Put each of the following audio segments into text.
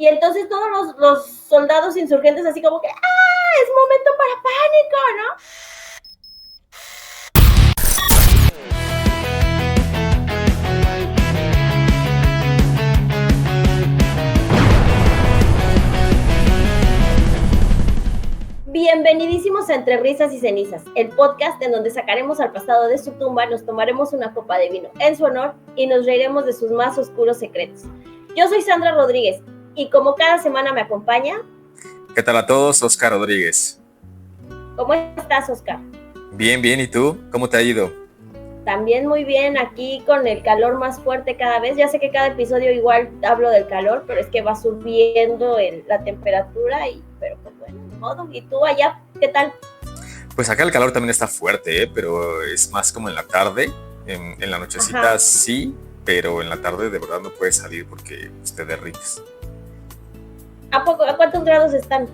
Y entonces todos los soldados insurgentes así como que, es momento para pánico, ¿no? Bienvenidísimos a Entre Risas y Cenizas, el podcast en donde sacaremos al pasado de su tumba, nos tomaremos una copa de vino en su honor y nos reiremos de sus más oscuros secretos. Yo soy Sandra Rodríguez y como cada semana me acompaña... ¿Qué tal a todos? Oscar Rodríguez. ¿Cómo estás, Oscar? Bien, ¿y tú? ¿Cómo te ha ido? También muy bien, aquí con el calor más fuerte cada vez. Ya sé que cada episodio igual hablo del calor, pero es que va subiendo la temperatura, pero pues bueno, de modo. ¿Y tú allá, qué tal? Pues acá el calor también está fuerte, pero es más como en la tarde. En la nochecita Ajá. Sí, pero en la tarde de verdad no puedes salir porque te derrites. ¿A cuántos grados están?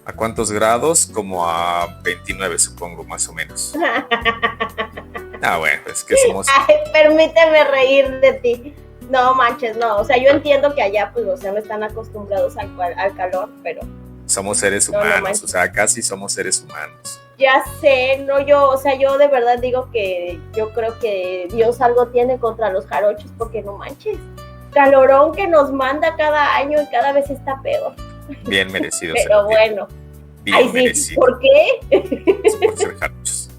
¿A cuántos grados? Como a 29, supongo, más o menos. Bueno, es que somos... Ay, permíteme reír de ti. No manches, no. O sea, yo entiendo que allá, pues, o sea, no están acostumbrados al calor, pero... Somos seres humanos, o sea, casi somos seres humanos. Ya sé, no, yo de verdad digo que yo creo que Dios algo tiene contra los jarochos, porque no manches. Calorón que nos manda cada año y cada vez está peor. Bien merecido. Pero bueno. Bien Ay, merecido. Sí, ¿por qué? Es por ser jarochos.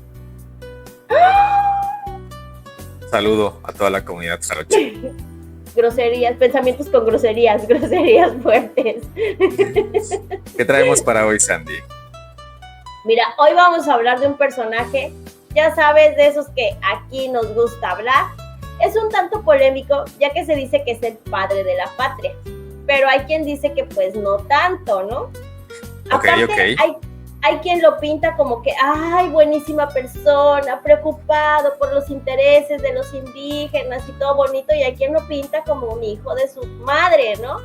Saludo a toda la comunidad jarocha. Groserías, pensamientos con groserías fuertes. ¿Qué traemos para hoy, Sandy? Mira, hoy vamos a hablar de un personaje, ya sabes, de esos que aquí nos gusta hablar. Es un tanto polémico, ya que se dice que es el padre de la patria, pero hay quien dice que pues no tanto, ¿no? Aparte, hay quien lo pinta como que, ay, buenísima persona, preocupado por los intereses de los indígenas y todo bonito, y hay quien lo pinta como un hijo de su madre, ¿no?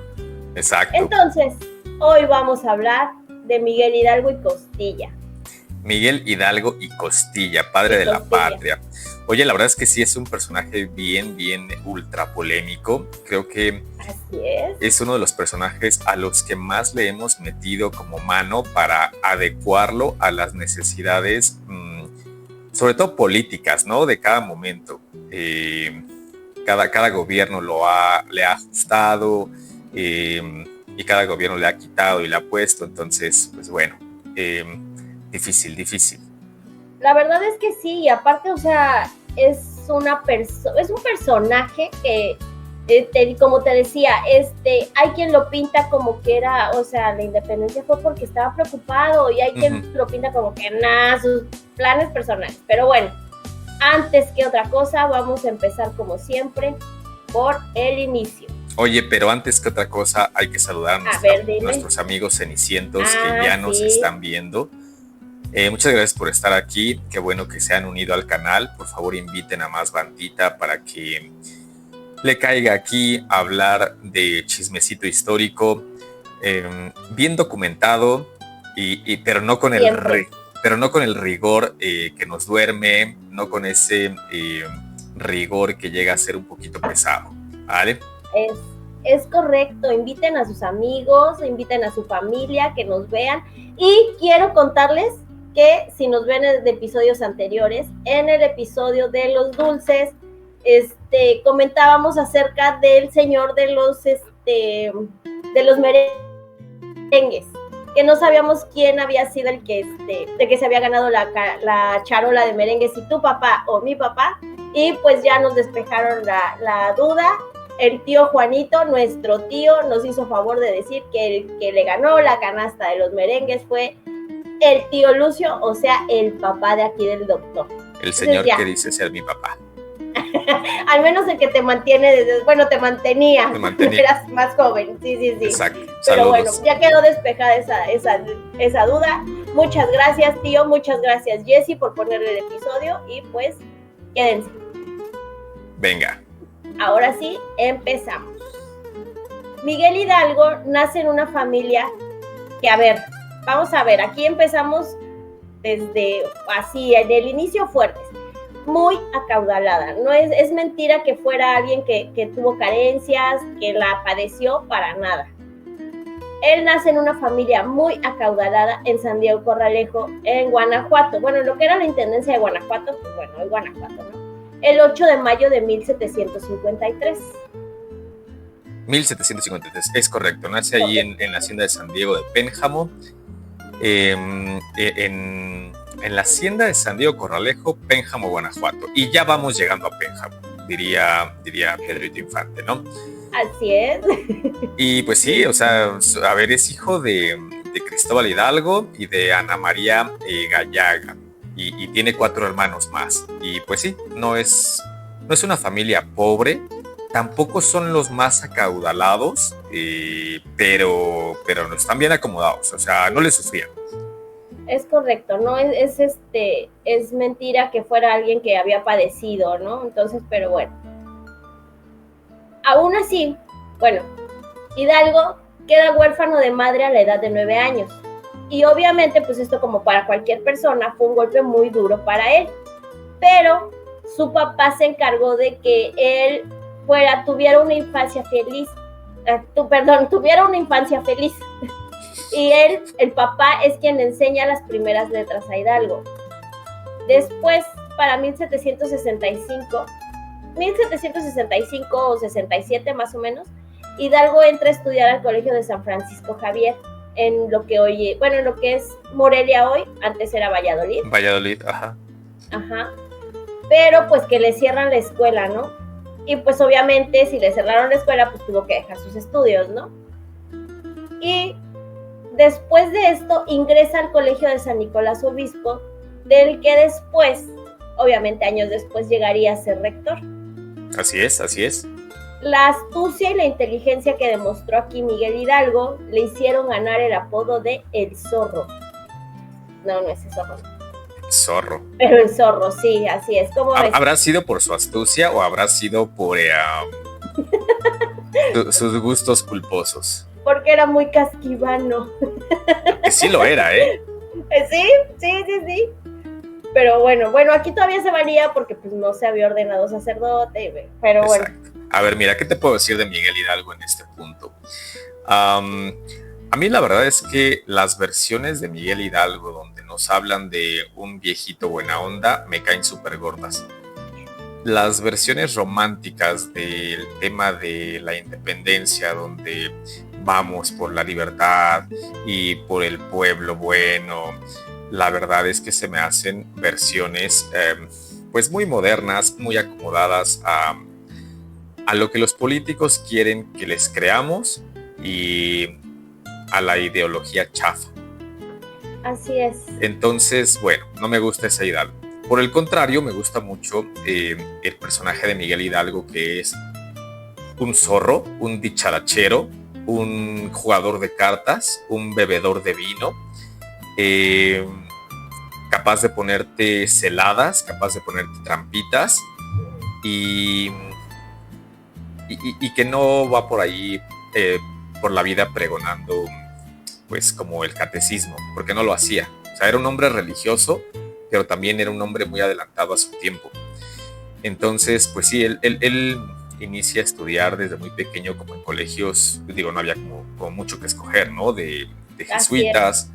Exacto. Entonces, hoy vamos a hablar de Miguel Hidalgo y Costilla. Miguel Hidalgo y Costilla, padre de la patria. Oye, la verdad es que sí es un personaje bien ultra polémico. Creo que así es uno de los personajes a los que más le hemos metido como mano para adecuarlo a las necesidades, sobre todo políticas, ¿no? De cada momento. Cada gobierno le ha ajustado y cada gobierno le ha quitado y le ha puesto. Entonces, pues bueno, difícil. La verdad es que sí, y aparte, o sea, es un personaje que, como te decía, hay quien lo pinta como que era, o sea, la independencia fue porque estaba preocupado, y hay quien lo pinta como que sus planes personales. Pero bueno, antes que otra cosa, vamos a empezar como siempre por el inicio. Oye, pero antes que otra cosa, hay que saludar a nuestros amigos cenicientos que ya nos están viendo. Muchas gracias por estar aquí, qué bueno que se han unido al canal. Por favor, inviten a más bandita para que le caiga aquí a hablar de chismecito histórico, bien documentado, pero no con el rigor que nos duerme, no con ese rigor que llega a ser un poquito pesado, ¿vale? Es correcto, inviten a sus amigos, inviten a su familia que nos vean, y quiero contarles que si nos ven de episodios anteriores, en el episodio de los dulces, comentábamos acerca del señor de los merengues, que no sabíamos quién había sido el que, de que se había ganado la charola de merengues, si tu papá o mi papá, y pues ya nos despejaron la duda. El tío Juanito, nuestro tío, nos hizo favor de decir que el que le ganó la canasta de los merengues fue el tío Lucio, o sea, el papá de aquí del doctor. El señor que dice ser mi papá. Al menos el que te mantiene te mantenía. Eras más joven, sí. Exacto. Pero saludos. Bueno, ya quedó despejada esa duda. Muchas gracias, tío, muchas gracias, Jessy, por ponerle el episodio, y pues, quédense. Venga. Ahora sí, empezamos. Miguel Hidalgo nace en una familia que, vamos a ver, aquí empezamos desde así, en el inicio fuertes, muy acaudalada. No es mentira que fuera alguien que tuvo carencias, que la padeció, para nada. Él nace en una familia muy acaudalada en San Diego Corralejo, en Guanajuato. Bueno, lo que era la intendencia de Guanajuato, pues bueno, hoy Guanajuato, ¿no? El 8 de mayo de 1753. 1753, es correcto. Nace allí en la hacienda de San Diego de Pénjamo. En la hacienda de San Diego Corralejo, Pénjamo, Guanajuato. Y ya vamos llegando a Pénjamo, diría Pedrito Infante, ¿no? Así es. Y pues sí, o sea, a ver, es hijo de Cristóbal Hidalgo y de Ana María Gallaga. Y tiene 4 hermanos más. Y pues sí, no es una familia pobre, tampoco son los más acaudalados, pero no están bien acomodados, o sea, no les sufrían. Es correcto, ¿no? Es mentira que fuera alguien que había padecido, ¿no? Entonces, pero bueno. Aún así, bueno, Hidalgo queda huérfano de madre a la edad de 9 años. Y obviamente, pues esto, como para cualquier persona, fue un golpe muy duro para él. Pero su papá se encargó de que él tuviera una infancia feliz. Tuviera una infancia feliz. Y él, el papá, es quien le enseña las primeras letras a Hidalgo. Después, para 1765 o 67 más o menos, Hidalgo entra a estudiar al Colegio de San Francisco Javier, en lo que hoy, bueno, en lo que es Morelia hoy, antes era Valladolid. Valladolid, ajá. Ajá. Pero pues que le cierran la escuela, ¿no? Y pues obviamente si le cerraron la escuela, pues tuvo que dejar sus estudios, ¿no? Y después de esto ingresa al Colegio de San Nicolás Obispo, del que después, obviamente años después, llegaría a ser rector. Así es, así es. La astucia y la inteligencia que demostró aquí Miguel Hidalgo le hicieron ganar el apodo de El Zorro. No es el Zorro. Zorro. Pero el Zorro, sí, así es. ¿Cómo ves? ¿Habrá sido por su astucia o habrá sido por sus gustos culposos? Porque era muy casquivano. Que sí lo era, ¿eh? Sí. Pero bueno, aquí todavía se valía porque pues no se había ordenado sacerdote, pero bueno. Exacto. A ver, mira, ¿qué te puedo decir de Miguel Hidalgo en este punto? A mí la verdad es que las versiones de Miguel Hidalgo donde nos hablan de un viejito buena onda me caen súper gordas. Las versiones románticas del tema de la independencia, donde vamos por la libertad y por el pueblo bueno, la verdad es que se me hacen versiones pues muy modernas, muy acomodadas a lo que los políticos quieren que les creamos y a la ideología chafa. Así es. Entonces, bueno, no me gusta esa Hidalgo. Por el contrario, me gusta mucho el personaje de Miguel Hidalgo, que es un zorro, un dicharachero, un jugador de cartas, un bebedor de vino, capaz de ponerte celadas, capaz de ponerte trampitas y que no va por ahí por la vida pregonando pues como el catecismo, porque no lo hacía. O sea, era un hombre religioso, pero también era un hombre muy adelantado a su tiempo. Entonces, pues sí, él inicia a estudiar desde muy pequeño como en colegios, digo, no había como mucho que escoger, ¿no? De jesuitas.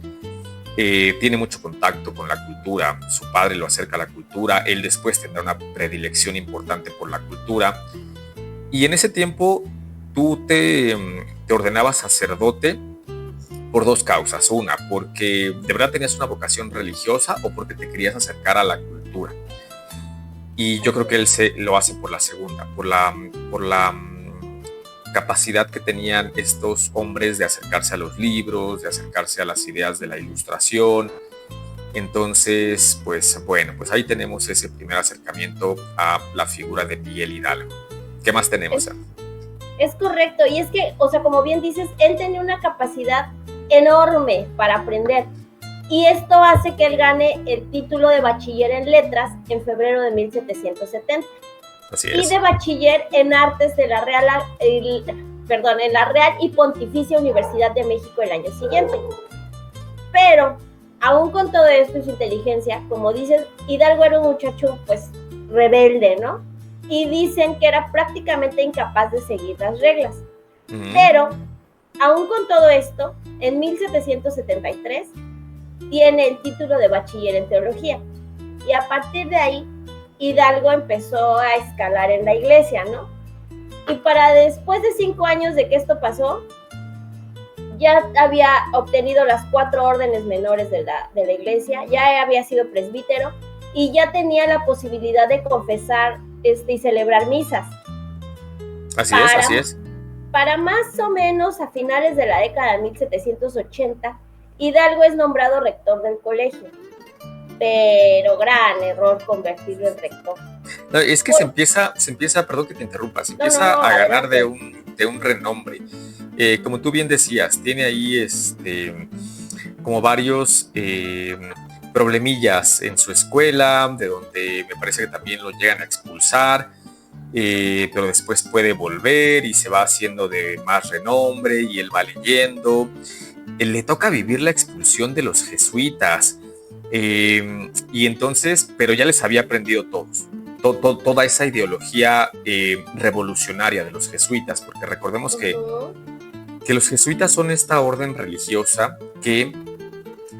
Tiene mucho contacto con la cultura, su padre lo acerca a la cultura, él después tendrá una predilección importante por la cultura. Y en ese tiempo tú te ordenabas sacerdote por 2 causas. Una, porque de verdad tenías una vocación religiosa o porque te querías acercar a la cultura. Y yo creo que él lo hace por la segunda, por la capacidad que tenían estos hombres de acercarse a los libros, de acercarse a las ideas de la ilustración. Entonces, pues bueno, pues ahí tenemos ese primer acercamiento a la figura de Miguel Hidalgo. ¿Qué más tenemos? Es correcto, y es que, o sea, como bien dices, él tenía una capacidad enorme para aprender, y esto hace que él gane el título de bachiller en letras en febrero de 1770. Así es. Y de bachiller en artes de la Real y Pontificia Universidad de México el año siguiente. Pero, aún con todo esto y su inteligencia, como dices, Hidalgo era un muchacho, pues, rebelde, ¿no? Y dicen que era prácticamente incapaz de seguir las reglas. Pero aún con todo esto, en 1773 tiene el título de bachiller en teología. Y a partir de ahí, Hidalgo empezó a escalar en la iglesia, ¿no? Y para después de 5 años de que esto pasó, ya había obtenido las 4 órdenes menores de la iglesia, ya había sido presbítero y ya tenía la posibilidad de confesar y celebrar misas. Así es. Para más o menos a finales de la década de 1780, Hidalgo es nombrado rector del colegio. Pero gran error convertirlo en rector. No, es que se empieza, perdón que te interrumpa, se empieza a ganar de un renombre. Como tú bien decías, tiene ahí como varios problemillas en su escuela, de donde me parece que también lo llegan a expulsar, pero después puede volver y se va haciendo de más renombre y él va leyendo. Le toca vivir la expulsión de los jesuitas. Y entonces, pero ya les había aprendido toda esa ideología revolucionaria de los jesuitas, porque recordemos que los jesuitas son esta orden religiosa que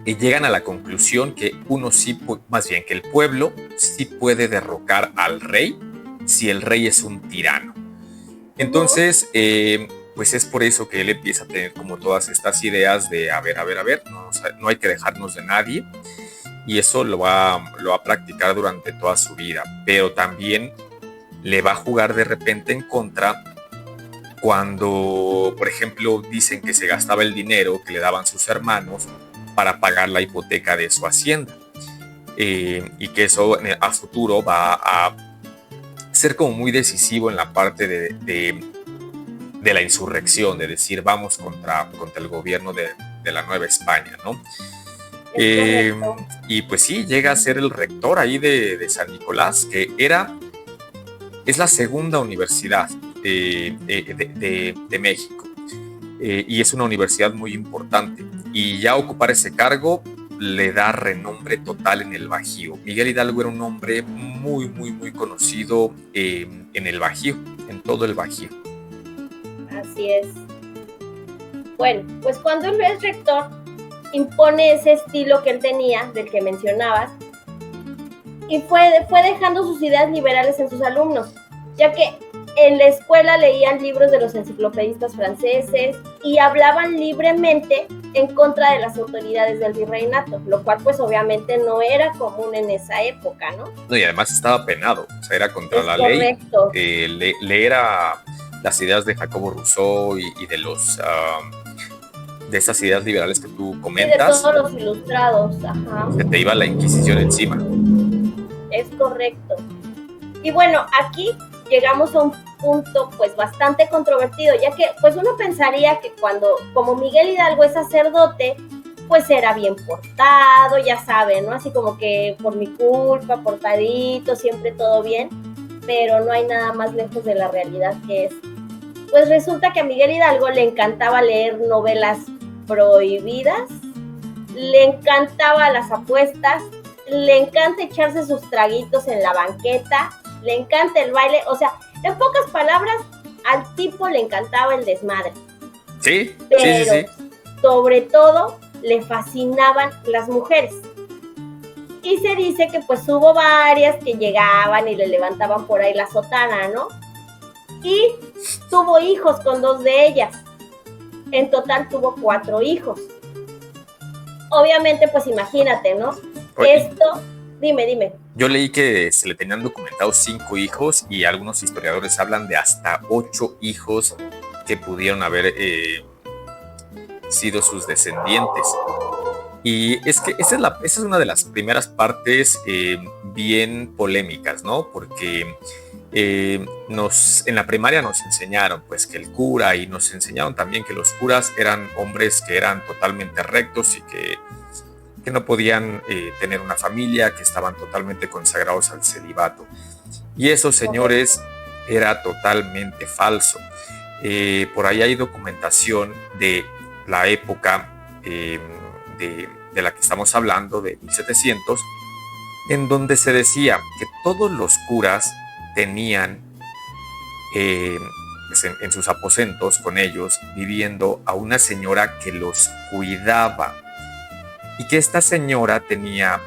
llegan a la conclusión que que el pueblo sí puede derrocar al rey si el rey es un tirano. Entonces, pues es por eso que él empieza a tener como todas estas ideas de a ver, no hay que dejarnos de nadie. Y eso lo va a practicar durante toda su vida, pero también le va a jugar de repente en contra cuando, por ejemplo, dicen que se gastaba el dinero que le daban sus hermanos para pagar la hipoteca de su hacienda, y que eso a futuro va a ser como muy decisivo en la parte de la insurrección, de decir vamos contra el gobierno de la Nueva España, ¿no? Y pues sí, llega a ser el rector ahí de San Nicolás, que es la segunda universidad de México, y es una universidad muy importante, y ya ocupar ese cargo le da renombre total en el Bajío. Miguel Hidalgo era un hombre muy, muy, muy conocido en el Bajío, en todo el Bajío. Así es. Bueno, pues cuando él es rector, impone ese estilo que él tenía, del que mencionabas, y fue dejando sus ideas liberales en sus alumnos, ya que en la escuela leían libros de los enciclopedistas franceses y hablaban libremente en contra de las autoridades del virreinato, lo cual pues obviamente no era común en esa época, ¿no? No, y además estaba penado, o sea, era contra la ley. Leer las ideas de Jacobo Rousseau y de los... de esas ideas liberales que tú comentas. Y de todos los ilustrados, ajá. Se te iba la Inquisición encima. Es correcto. Y bueno, aquí llegamos a un punto pues bastante controvertido, ya que pues uno pensaría que como Miguel Hidalgo es sacerdote, pues era bien portado, ya saben, ¿no? Así como que por mi culpa, portadito, siempre todo bien, pero no hay nada más lejos de la realidad que es. Pues resulta que a Miguel Hidalgo le encantaba leer novelas prohibidas, le encantaba las apuestas, le encanta echarse sus traguitos en la banqueta, le encanta el baile, o sea, en pocas palabras, al tipo le encantaba el desmadre. Sí, pero sí. Sobre todo, le fascinaban las mujeres. Y se dice que pues hubo varias que llegaban y le levantaban por ahí la sotana, ¿no? Y tuvo hijos con 2 de ellas. En total tuvo 4 hijos. Obviamente, pues imagínate, ¿no? Oye, esto, dime. Yo leí que se le tenían documentados 5 hijos y algunos historiadores hablan de hasta 8 hijos que pudieron haber sido sus descendientes. Y es que esa es una de las primeras partes bien polémicas, ¿no? Porque en la primaria nos enseñaron pues que el cura, y nos enseñaron también que los curas eran hombres que eran totalmente rectos y que no podían tener una familia, que estaban totalmente consagrados al celibato. Y eso, señores, era totalmente falso. Por ahí hay documentación de la época de la que estamos hablando, de 1700, en donde se decía que todos los curas tenían pues en sus aposentos con ellos, viviendo a una señora que los cuidaba. Y que esta señora tenía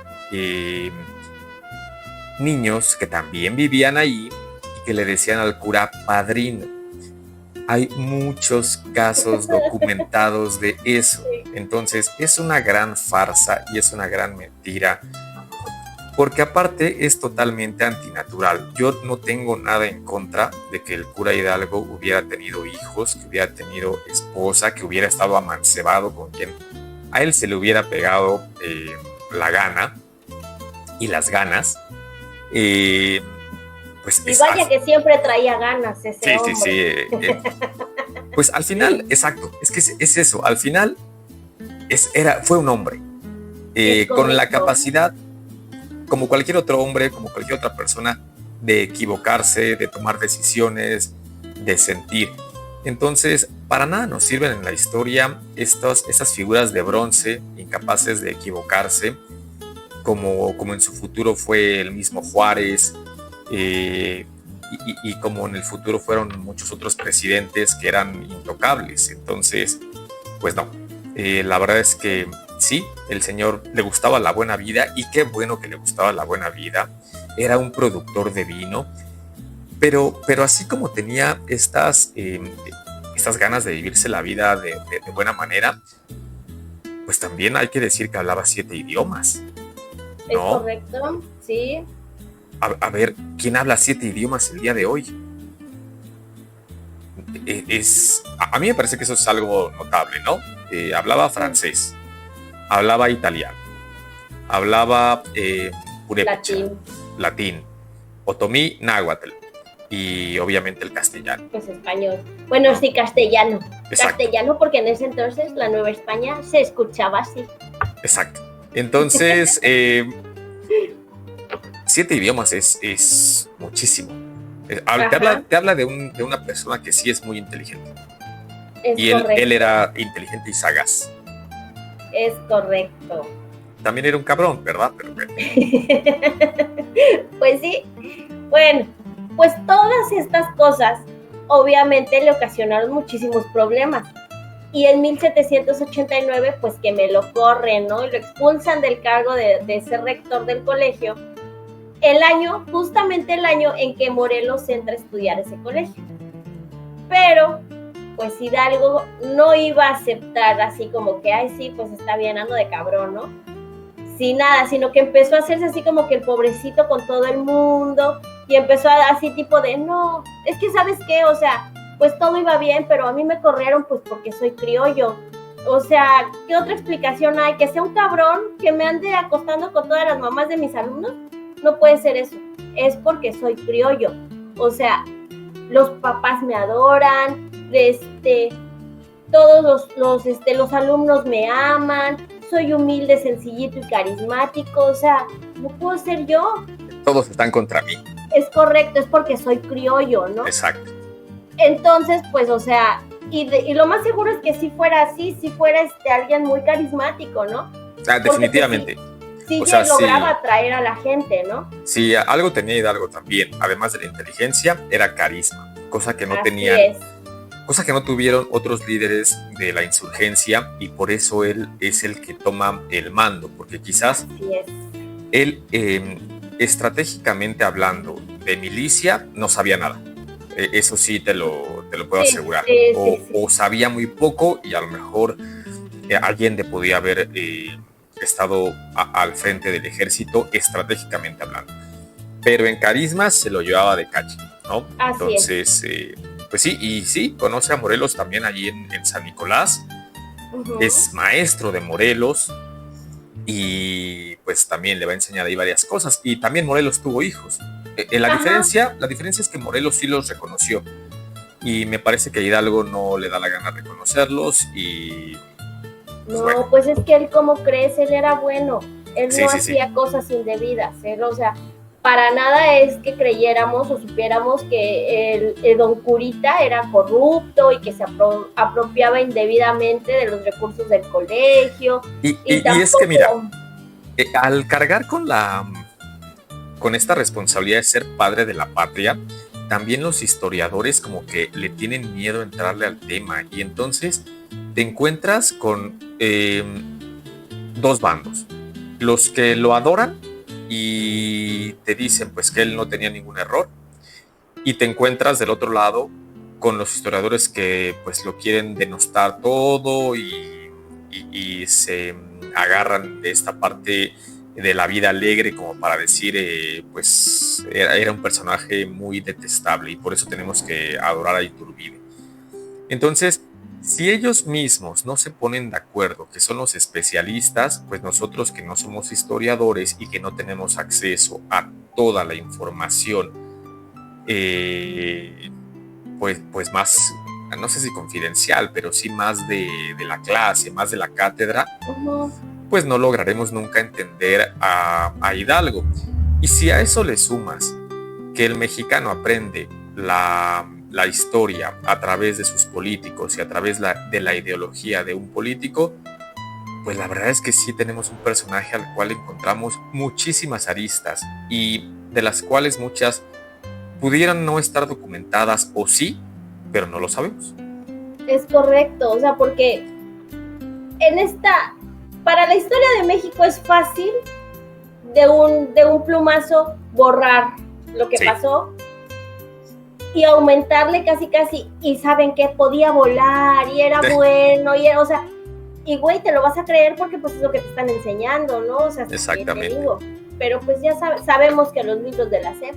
niños que también vivían ahí y que le decían al cura padrino. Hay muchos casos documentados de eso. Entonces es una gran farsa y es una gran mentira, porque aparte es totalmente antinatural. Yo no tengo nada en contra de que el cura Hidalgo hubiera tenido hijos, que hubiera tenido esposa, que hubiera estado amancebado con quien a él se le hubiera pegado la gana y las ganas. Pues y vaya que siempre traía ganas ese hombre. Sí. Pues al final, exacto, es que es eso, al final fue un hombre con la capacidad, como cualquier otro hombre, como cualquier otra persona, de equivocarse, de tomar decisiones, de sentir. Entonces, para nada nos sirven en la historia estas figuras de bronce, incapaces de equivocarse, como en su futuro fue el mismo Juárez, y como en el futuro fueron muchos otros presidentes que eran intocables. Entonces, pues no, la verdad es que sí, el señor le gustaba la buena vida, y qué bueno que le gustaba la buena vida. Era un productor de vino, pero así como tenía estas ganas de vivirse la vida de buena manera, pues también hay que decir que hablaba 7 idiomas, ¿no? Es correcto, sí. A ver, ¿quién habla 7 idiomas el día de hoy? A mí me parece que eso es algo notable, ¿no? Hablaba francés, hablaba italiano, hablaba purépecha, latín, otomí, náhuatl, y obviamente el castellano. Pues español. Bueno, sí, castellano. Exacto. Castellano, porque en ese entonces la Nueva España se escuchaba así. Exacto. Entonces, 7 idiomas es muchísimo. Te habla de una persona que sí es muy inteligente. Y él era inteligente y sagaz. Es correcto. También era un cabrón, ¿verdad? Pero bueno. Pues sí. Bueno, pues todas estas cosas obviamente le ocasionaron muchísimos problemas. Y en 1789, pues que me lo corren, ¿no? Y lo expulsan del cargo de ser rector del colegio. Justamente el año en que Morelos entra a estudiar ese colegio. Pero, pues Hidalgo no iba a aceptar así como que, ay, sí, pues está bien, ando de cabrón, ¿no? Sin nada, sino que empezó a hacerse así como que el pobrecito con todo el mundo, y empezó así tipo de, no, es que ¿sabes qué? O sea, pues todo iba bien, pero a mí me corrieron pues porque soy criollo. O sea, ¿qué otra explicación hay? ¿Que sea un cabrón que me ande acostando con todas las mamás de mis alumnos? No puede ser eso, es porque soy criollo. O sea, los papás me adoran, todos los alumnos me aman, soy humilde, sencillito y carismático, o sea, no puedo ser yo. Todos están contra mí. Es correcto, es porque soy criollo, ¿no? Exacto. Entonces, pues, o sea, y lo más seguro es que si fuera así, si fuera alguien muy carismático, ¿no? Definitivamente. Sí, lograba atraer a la gente, ¿no? Sí, algo tenía Hidalgo también, además de la inteligencia, era carisma, cosa que no cosa que no tuvieron otros líderes de la insurgencia, y por eso él es el que toma el mando, porque quizás él, estratégicamente hablando, de milicia, no sabía nada. Eso sí te lo puedo asegurar. O sabía muy poco, y a lo mejor Allende podía haber estado al frente del ejército estratégicamente hablando, pero en carisma se lo llevaba de calle, ¿no? Entonces, pues sí, y sí, conoce a Morelos también allí en San Nicolás. Es maestro de Morelos, y pues también le va a enseñar ahí varias cosas, y también Morelos tuvo hijos. La diferencia es que Morelos sí los reconoció, y me parece que Hidalgo no le da la gana de reconocerlos, y no, bueno. Pues es que él, ¿cómo crees? Él era bueno, él no hacía cosas indebidas, o sea, para nada es que creyéramos o supiéramos que el don Curita era corrupto y que se apropiaba indebidamente de los recursos del colegio. Y es que mira, al cargar con esta responsabilidad de ser padre de la patria, también los historiadores como que le tienen miedo a entrarle al tema, y entonces te encuentras con dos bandos: los que lo adoran y te dicen pues que él no tenía ningún error, y te encuentras del otro lado con los historiadores que pues lo quieren denostar todo y se agarran de esta parte de la vida alegre como para decir pues era un personaje muy detestable y por eso tenemos que adorar a Iturbide. Entonces, si ellos mismos no se ponen de acuerdo, que son los especialistas, pues nosotros que no somos historiadores y que no tenemos acceso a toda la información, pues más, no sé si confidencial, pero sí más de la clase, más de la cátedra, pues no lograremos nunca entender a Hidalgo. Y si a eso le sumas que el mexicano aprende la historia a través de sus políticos y a través de la ideología de un político, pues la verdad es que sí tenemos un personaje al cual encontramos muchísimas aristas y de las cuales muchas pudieran no estar documentadas o sí, pero no lo sabemos. Es correcto, o sea, porque para la historia de México es fácil de un plumazo borrar lo que pasó y aumentarle casi, y saben que podía volar y era bueno, y era, o sea, y güey, te lo vas a creer porque pues es lo que te están enseñando, ¿no? O sea, exactamente. Te digo, pero pues ya sabemos que los libros de la SEP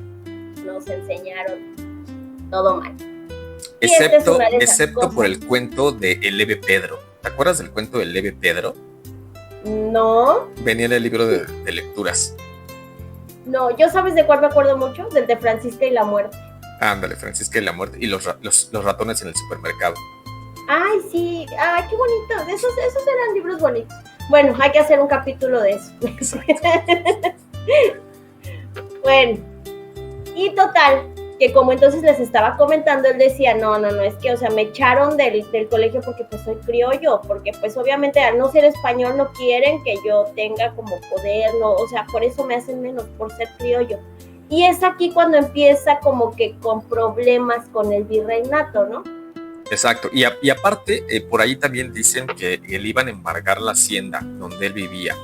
nos enseñaron todo mal. Excepto por el cuento de El Leve Pedro. ¿Te acuerdas del cuento del Leve Pedro? No. Venía en el libro de lecturas. No, yo sabes de cuál me acuerdo mucho, del de Francisca y la muerte. Ándale, Francisca y la muerte y los ratones en el supermercado. Ay, sí, ay, qué bonito, esos eran libros bonitos. Bueno, hay que hacer un capítulo de eso. Bueno, y total, que como entonces les estaba comentando, él decía, no, es que, o sea, me echaron del colegio porque pues soy criollo, porque pues obviamente al no ser español no quieren que yo tenga como poder, no, o sea, por eso me hacen menos, por ser criollo. Y es aquí cuando empieza como que con problemas con el virreinato, ¿no? Exacto, y aparte, por ahí también dicen que le iban a embargar la hacienda donde él vivía.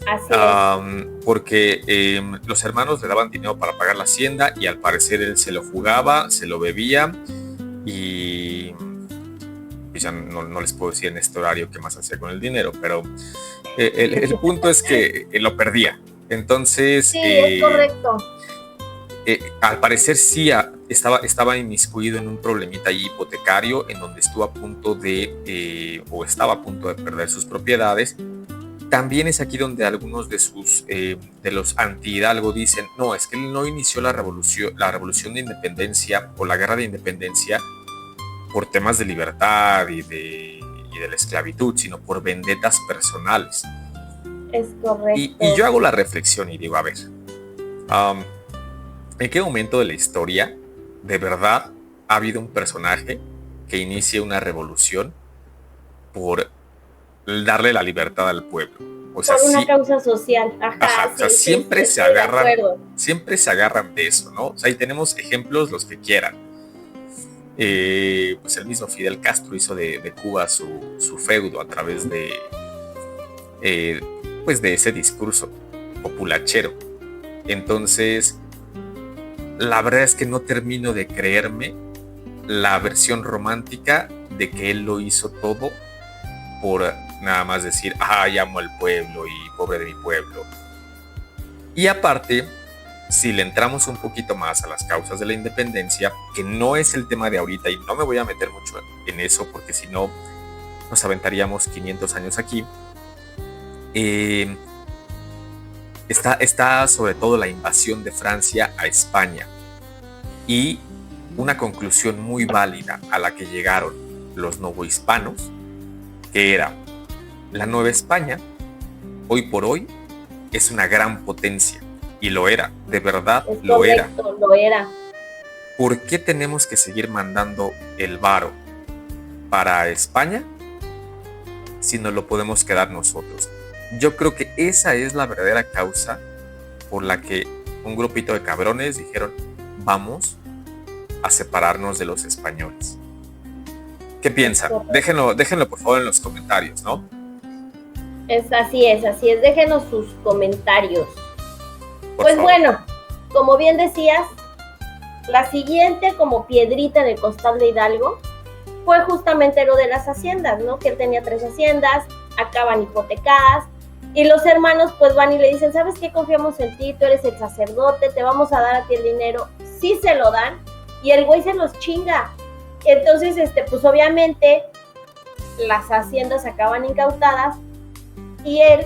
Así es. Porque los hermanos le daban dinero para pagar la hacienda y al parecer él se lo jugaba, se lo bebía y ya no les puedo decir en este horario qué más hacía con el dinero, pero el punto es que lo perdía. Entonces, sí, es correcto. Al parecer sí estaba inmiscuido en un problemita hipotecario en donde estuvo a punto o estaba a punto de perder sus propiedades. También es aquí donde algunos de los anti-Hidalgo dicen, no, es que él no inició la revolución de independencia o la guerra de independencia por temas de libertad y de la esclavitud, sino por vendetas personales. Es correcto. Y yo hago la reflexión y digo, a ver, ¿en qué momento de la historia de verdad ha habido un personaje que inicie una revolución por darle la libertad al pueblo? O sea, por una causa social. Ajá, o sea, siempre se agarran de eso, ¿no? O sea, y tenemos ejemplos los que quieran. Pues el mismo Fidel Castro hizo de Cuba su feudo a través pues de ese discurso populachero. Entonces, la verdad es que no termino de creerme la versión romántica de que él lo hizo todo por nada más decir, amo al pueblo y pobre de mi pueblo. Y aparte, si le entramos un poquito más a las causas de la independencia, que no es el tema de ahorita y no me voy a meter mucho en eso porque si no nos aventaríamos 500 años aquí, está sobre todo la invasión de Francia a España y una conclusión muy válida a la que llegaron los novohispanos, que era la Nueva España, hoy por hoy, es una gran potencia. Y lo era, de verdad lo era. ¿Por qué tenemos que seguir mandando el varo para España si no lo podemos quedar nosotros? Yo creo que esa es la verdadera causa por la que un grupito de cabrones dijeron, vamos a separarnos de los españoles. ¿Qué piensan? Déjenlo por favor en los comentarios, ¿no? Así es, déjenos sus comentarios. Pues bueno, como bien decías, la siguiente como piedrita en el costal de Hidalgo fue justamente lo de las haciendas, ¿no? Que él tenía 3 haciendas, acaban hipotecadas, y los hermanos pues van y le dicen, ¿sabes qué? Confiamos en ti, tú eres el sacerdote, te vamos a dar a ti el dinero. Sí se lo dan, y el güey se los chinga. Entonces, pues obviamente las haciendas acaban incautadas, y él,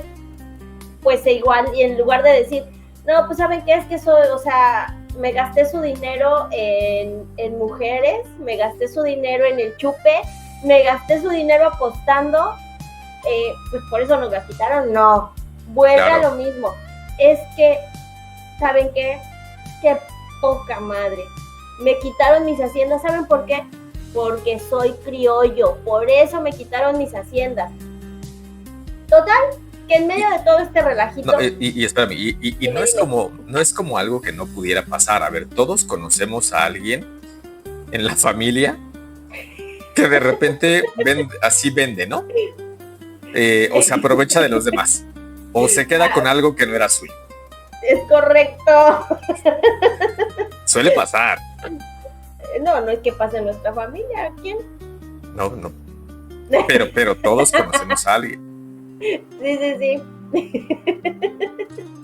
pues igual, y en lugar de decir, no, pues ¿saben qué? Es que eso, o sea, me gasté su dinero en mujeres, me gasté su dinero en el chupe, me gasté su dinero apostando, pues por eso nos la quitaron. No, vuelve a lo mismo. Es que, ¿saben qué? Qué poca madre. Me quitaron mis haciendas, ¿saben por qué? Porque soy criollo, por eso me quitaron mis haciendas. Total, que en medio de todo este relajito... No, y espérame, y no es como algo que no pudiera pasar. A ver, todos conocemos a alguien en la familia que de repente vende, ¿no? O se aprovecha de los demás, o se queda con algo que no era suyo. Es correcto. Suele pasar. No es que pase en nuestra familia. ¿Quién? No. Pero todos conocemos a alguien. Sí.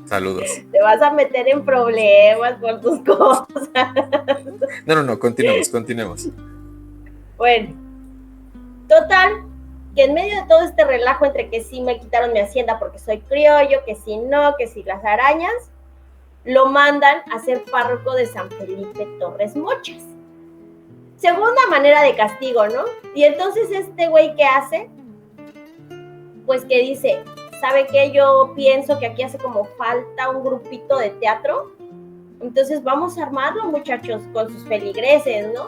Saludos. Te vas a meter en problemas por tus cosas. No, continuemos. Bueno, total, que en medio de todo este relajo entre que sí me quitaron mi hacienda porque soy criollo, que si no, que si las arañas, lo mandan a ser párroco de San Felipe Torres Mochas. Segunda manera de castigo, ¿no? Y entonces este güey, ¿qué hace? Pues que dice, ¿sabe qué? Yo pienso que aquí hace como falta un grupito de teatro, entonces vamos a armarlo, muchachos, con sus feligreses, ¿no?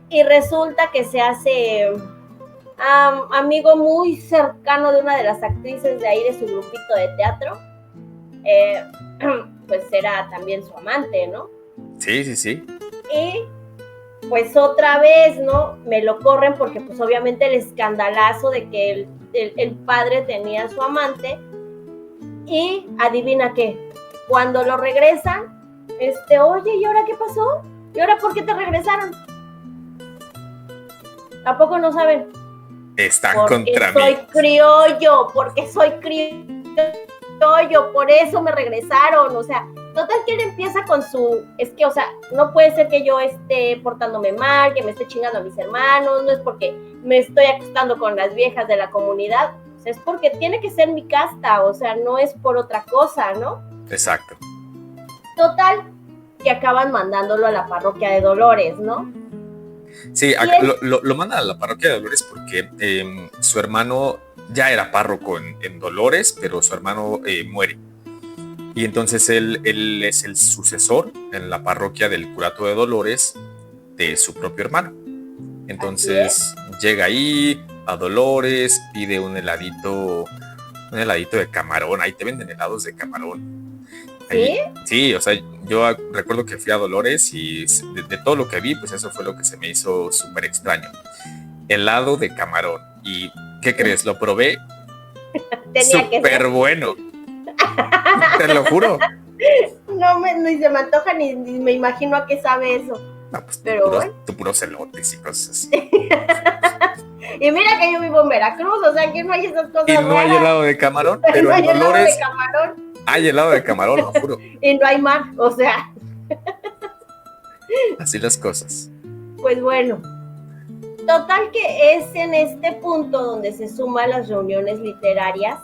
Y resulta que se hace amigo muy cercano de una de las actrices de ahí, de su grupito de teatro, pues era también su amante, ¿no? Sí. Y pues otra vez, ¿no? Me lo corren porque pues obviamente el escandalazo de que el padre tenía a su amante, y adivina qué, cuando lo regresan, oye, ¿y ahora qué pasó? ¿Y ahora por qué te regresaron? ¿A poco no saben? Están contra mí. Porque soy criollo, por eso me regresaron. O sea, total que él empieza con es que, o sea, no puede ser que yo esté portándome mal, que me esté chingando a mis hermanos, no es porque me estoy acostando con las viejas de la comunidad, o sea, es porque tiene que ser mi casta, o sea, no es por otra cosa, ¿no? Exacto. Total, que acaban mandándolo a la parroquia de Dolores, ¿no? Sí, lo mandan a la parroquia de Dolores porque su hermano ya era párroco en Dolores, pero su hermano muere. Y entonces él es el sucesor en la parroquia del curato de Dolores de su propio hermano. Entonces llega ahí a Dolores, pide un heladito de camarón. Ahí te venden helados de camarón. ¿Sí? Sí, o sea, yo recuerdo que fui a Dolores y de todo lo que vi, pues eso fue lo que se me hizo súper extraño. Helado de camarón. ¿Y qué crees? Lo probé. Súper bueno. Te lo juro. Ni se me antoja ni me imagino a qué sabe eso. No, pues pero puros elotes y cosas así. Y mira que yo vivo en Veracruz, o sea que no hay esas cosas. Y no hay helado de camarón, pero no en Dolores hay helado de camarón, lo juro. Y no hay mar, o sea. Así las cosas. Pues bueno, total que es en este punto donde se suman las reuniones literarias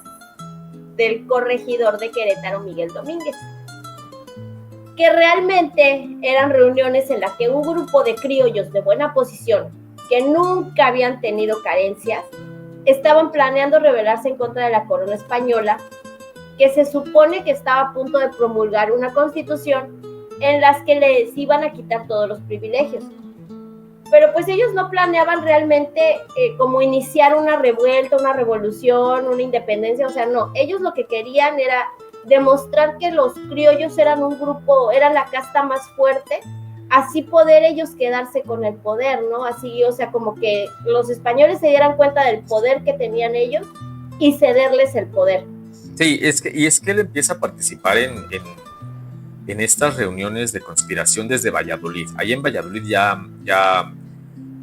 del corregidor de Querétaro, Miguel Domínguez, que realmente eran reuniones en las que un grupo de criollos de buena posición, que nunca habían tenido carencias, estaban planeando rebelarse en contra de la corona española, que se supone que estaba a punto de promulgar una constitución en las que les iban a quitar todos los privilegios. Pero pues ellos no planeaban realmente como iniciar una revuelta, una revolución, una independencia, o sea, no, ellos lo que querían era demostrar que los criollos eran un grupo, eran la casta más fuerte, así poder ellos quedarse con el poder, ¿no? Así, o sea, como que los españoles se dieran cuenta del poder que tenían ellos y cederles el poder. Sí, es que él empieza a participar en estas reuniones de conspiración desde Valladolid. Ahí en Valladolid ya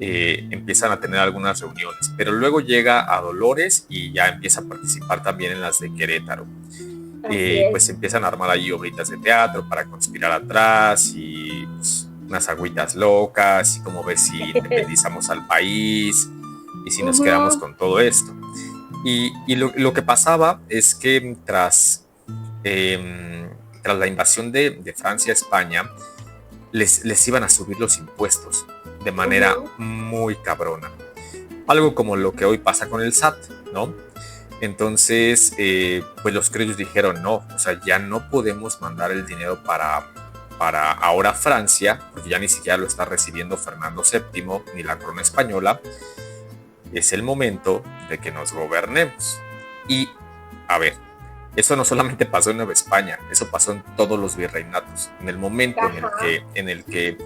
empiezan a tener algunas reuniones, pero luego llega a Dolores y ya empieza a participar también en las de Querétaro. Pues empiezan a armar ahí obritas de teatro para conspirar atrás y pues, unas agüitas locas y como ver si independizamos al país y si nos quedamos con todo esto. Y lo que pasaba es que tras la invasión de Francia a España, les iban a subir los impuestos de manera muy cabrona. Algo como lo que hoy pasa con el SAT, ¿no? Entonces, pues los criollos dijeron, no, o sea, ya no podemos mandar el dinero para ahora Francia, porque ya ni siquiera lo está recibiendo Fernando VII ni la corona española. Es el momento de que nos gobernemos. Y, a ver, eso no solamente pasó en Nueva España, eso pasó en todos los virreinatos. En el momento en el que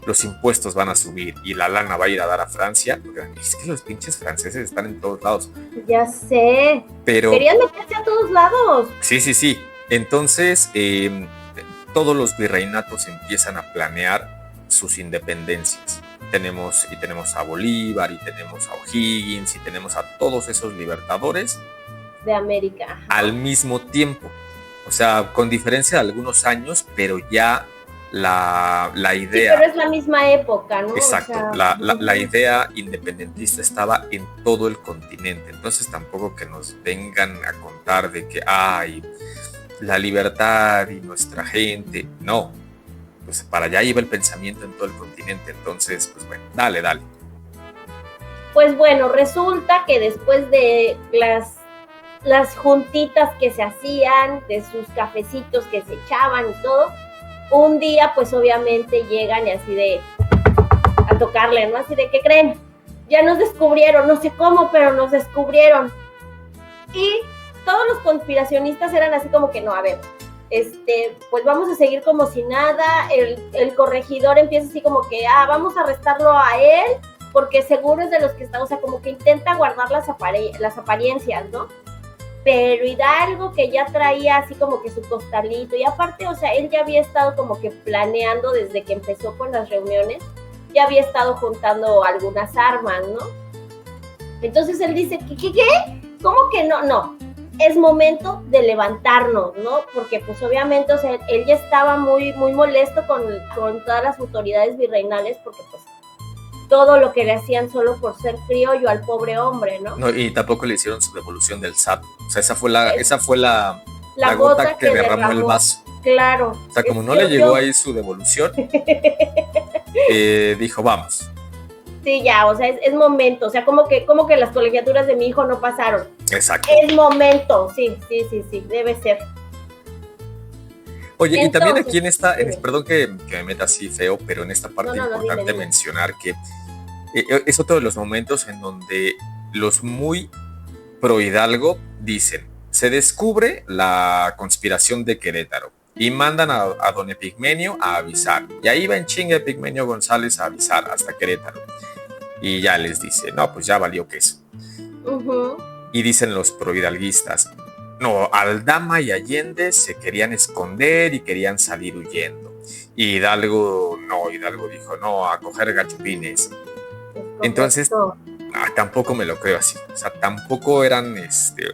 los impuestos van a subir y la lana va a ir a dar a Francia, porque es que los pinches franceses están en todos lados. Ya sé, pero querían meterse a todos lados. Sí. Entonces, todos los virreinatos empiezan a planear sus independencias. Tenemos a Bolívar, y tenemos a O'Higgins, y tenemos a todos esos libertadores de América al mismo tiempo. O sea, con diferencia de algunos años, pero ya la idea... Sí, pero es la misma época, ¿no? Exacto, o sea, la idea independentista estaba en todo el continente. Entonces tampoco que nos vengan a contar de que hay la libertad y nuestra gente. No, pues para allá iba el pensamiento en todo el continente. Entonces, pues bueno, dale. Pues bueno, resulta que después de las juntitas que se hacían, de sus cafecitos que se echaban y todo, un día pues obviamente llegan y así de a tocarle, ¿no? Así de, ¿qué creen? Ya nos descubrieron, no sé cómo, pero nos descubrieron. Y todos los conspiracionistas eran así como que, no, a ver, pues vamos a seguir como si nada. El corregidor empieza así como que, vamos a arrestarlo a él, porque seguro es de los que está, o sea, como que intenta guardar las apariencias, ¿no? Pero Hidalgo, que ya traía así como que su costalito, y aparte, o sea, él ya había estado como que planeando desde que empezó con las reuniones, ya había estado juntando algunas armas, ¿no? Entonces él dice, ¿qué? ¿Cómo que no? No, es momento de levantarnos, ¿no? Porque pues obviamente, o sea, él ya estaba muy, muy molesto con todas las autoridades virreinales, porque pues todo lo que le hacían solo por ser criollo al pobre hombre, ¿no? No, y tampoco le hicieron su devolución del SAT. O sea, esa fue la gota que derramó el vaso. Claro. O sea, como no le llegó ahí su devolución, dijo, vamos. Sí, ya, o sea, es momento. O sea, como que las colegiaturas de mi hijo no pasaron. Exacto. Es momento, sí, debe ser. Oye, entonces, y también aquí en esta, perdón que me meta así feo, pero en esta parte importante dime. Mencionar que es otro de los momentos en donde los muy pro Hidalgo dicen, se descubre la conspiración de Querétaro y mandan a don Epigmenio a avisar. Y ahí va en chinga Epigmenio González a avisar hasta Querétaro. Y ya les dice, no, pues ya valió queso. Y dicen los pro hidalguistas, no, Aldama y Allende se querían esconder y querían salir huyendo. Y Hidalgo dijo, no, a coger gachupines. Entonces, tampoco me lo creo así. O sea, tampoco eran,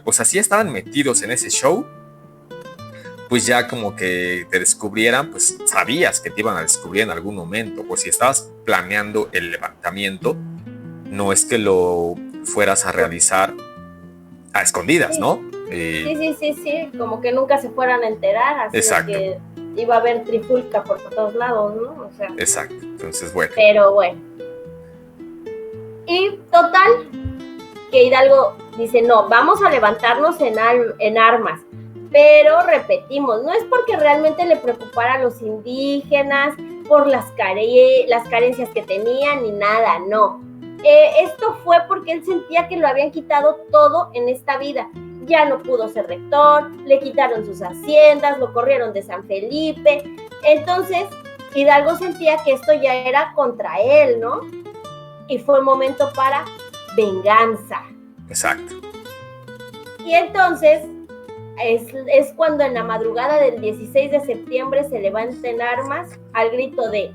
o sea, sí estaban metidos en ese show, pues ya como que te descubrieran, pues sabías que te iban a descubrir en algún momento. Pues si estabas planeando el levantamiento, no es que lo fueras a realizar a escondidas, ¿no? Sí, como que nunca se fueran a enterar, así exacto. Que iba a haber trifulca por todos lados, ¿no? O sea, exacto, entonces bueno. Pero bueno. Y total, que Hidalgo dice, no, vamos a levantarnos en armas, pero repetimos, no es porque realmente le preocupara a los indígenas por las carencias que tenían ni nada, no. Esto fue porque él sentía que lo habían quitado todo en esta vida. Ya no pudo ser rector, le quitaron sus haciendas, lo corrieron de San Felipe. Entonces, Hidalgo sentía que esto ya era contra él, ¿no? Y fue un momento para venganza. Exacto. Y entonces es cuando en la madrugada del 16 de septiembre se levanta en armas al grito de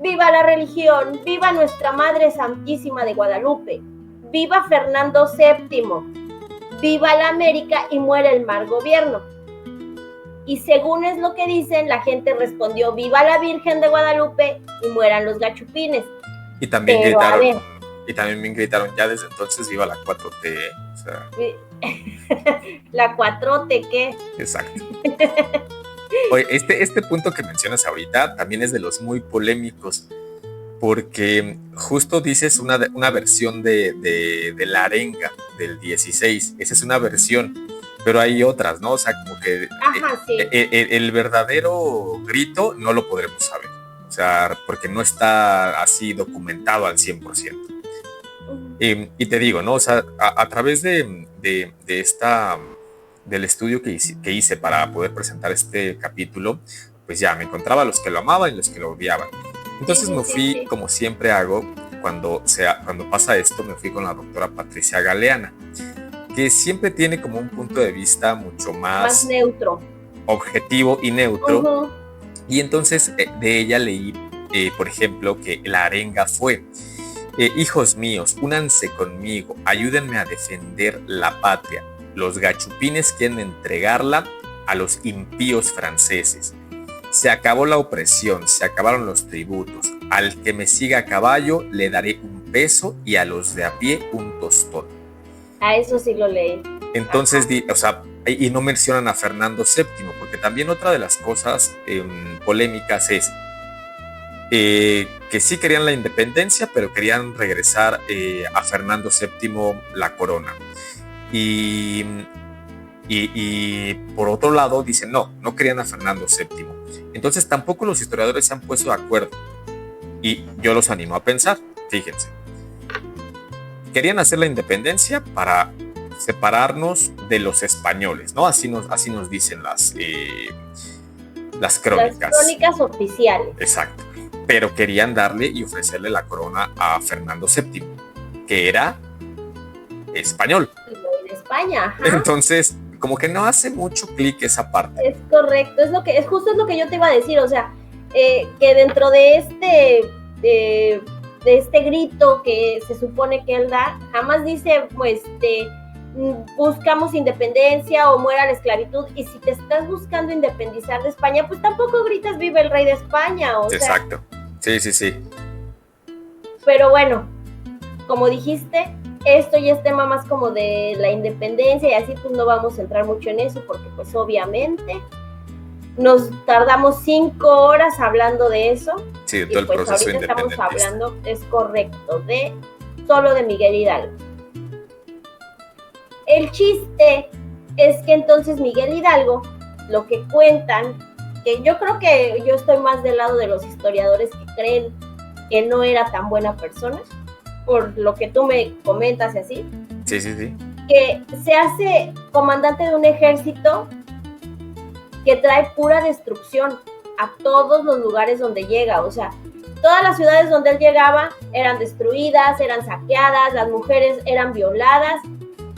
¡viva la religión! ¡Viva nuestra Madre Santísima de Guadalupe! ¡Viva Fernando VII! ¡Viva la América y muera el mal gobierno! Y según es lo que dicen, la gente respondió ¡viva la Virgen de Guadalupe y mueran los gachupines! Y también gritaron ya desde entonces ¡viva la 4T! O sea... ¿La 4T qué? Exacto. Oye, este punto que mencionas ahorita también es de los muy polémicos, porque justo dices una versión de la arenga del 16, esa es una versión, pero hay otras, ¿no? O sea, como que sí. el verdadero grito no lo podremos saber, o sea, porque no está así documentado al 100%. Y te digo, ¿no? O sea, a través del estudio que hice para poder presentar este capítulo, pues ya me encontraba los que lo amaban y los que lo odiaban. Entonces me fui, como siempre hago, cuando pasa esto, me fui con la doctora Patricia Galeana, que siempre tiene como un punto de vista mucho más neutro, objetivo y neutro. Y entonces de ella leí, por ejemplo, que la arenga fue: hijos míos, únanse conmigo, ayúdenme a defender la patria. Los gachupines quieren entregarla a los impíos franceses. Se acabó la opresión, se acabaron los tributos. Al que me siga a caballo le daré un peso y a los de a pie un tostón. A eso sí lo leí. Entonces, o sea, y no mencionan a Fernando VII, porque también otra de las cosas polémicas es que sí querían la independencia, pero querían regresar a Fernando VII la corona. Y por otro lado dicen no querían a Fernando VII. Entonces tampoco los historiadores se han puesto de acuerdo. Y yo los animo a pensar, fíjense. Querían hacer la independencia para separarnos de los españoles, ¿no? Así nos dicen las crónicas. Las crónicas oficiales. Exacto. Pero querían darle y ofrecerle la corona a Fernando VII, que era español. De España, ajá. Entonces, como que no hace mucho clic esa parte. Es correcto, justo lo que yo te iba a decir, o sea, que dentro de este grito que se supone que él da, jamás dice, pues, buscamos independencia o muera la esclavitud, y si te estás buscando independizar de España, pues tampoco gritas viva el rey de España, o exacto. Sí. Pero bueno, como dijiste, esto ya es tema más como de la independencia y así, pues no vamos a entrar mucho en eso porque pues obviamente nos tardamos 5 horas hablando de eso. Sí, de todo el proceso ahorita estamos hablando, es correcto, solo de Miguel Hidalgo. El chiste es que entonces Miguel Hidalgo, lo que cuentan, que yo creo que yo estoy más del lado de los historiadores que creen que no era tan buena persona, por lo que tú me comentas y así. Sí. Que se hace comandante de un ejército que trae pura destrucción a todos los lugares donde llega. O sea, todas las ciudades donde él llegaba eran destruidas, eran saqueadas, las mujeres eran violadas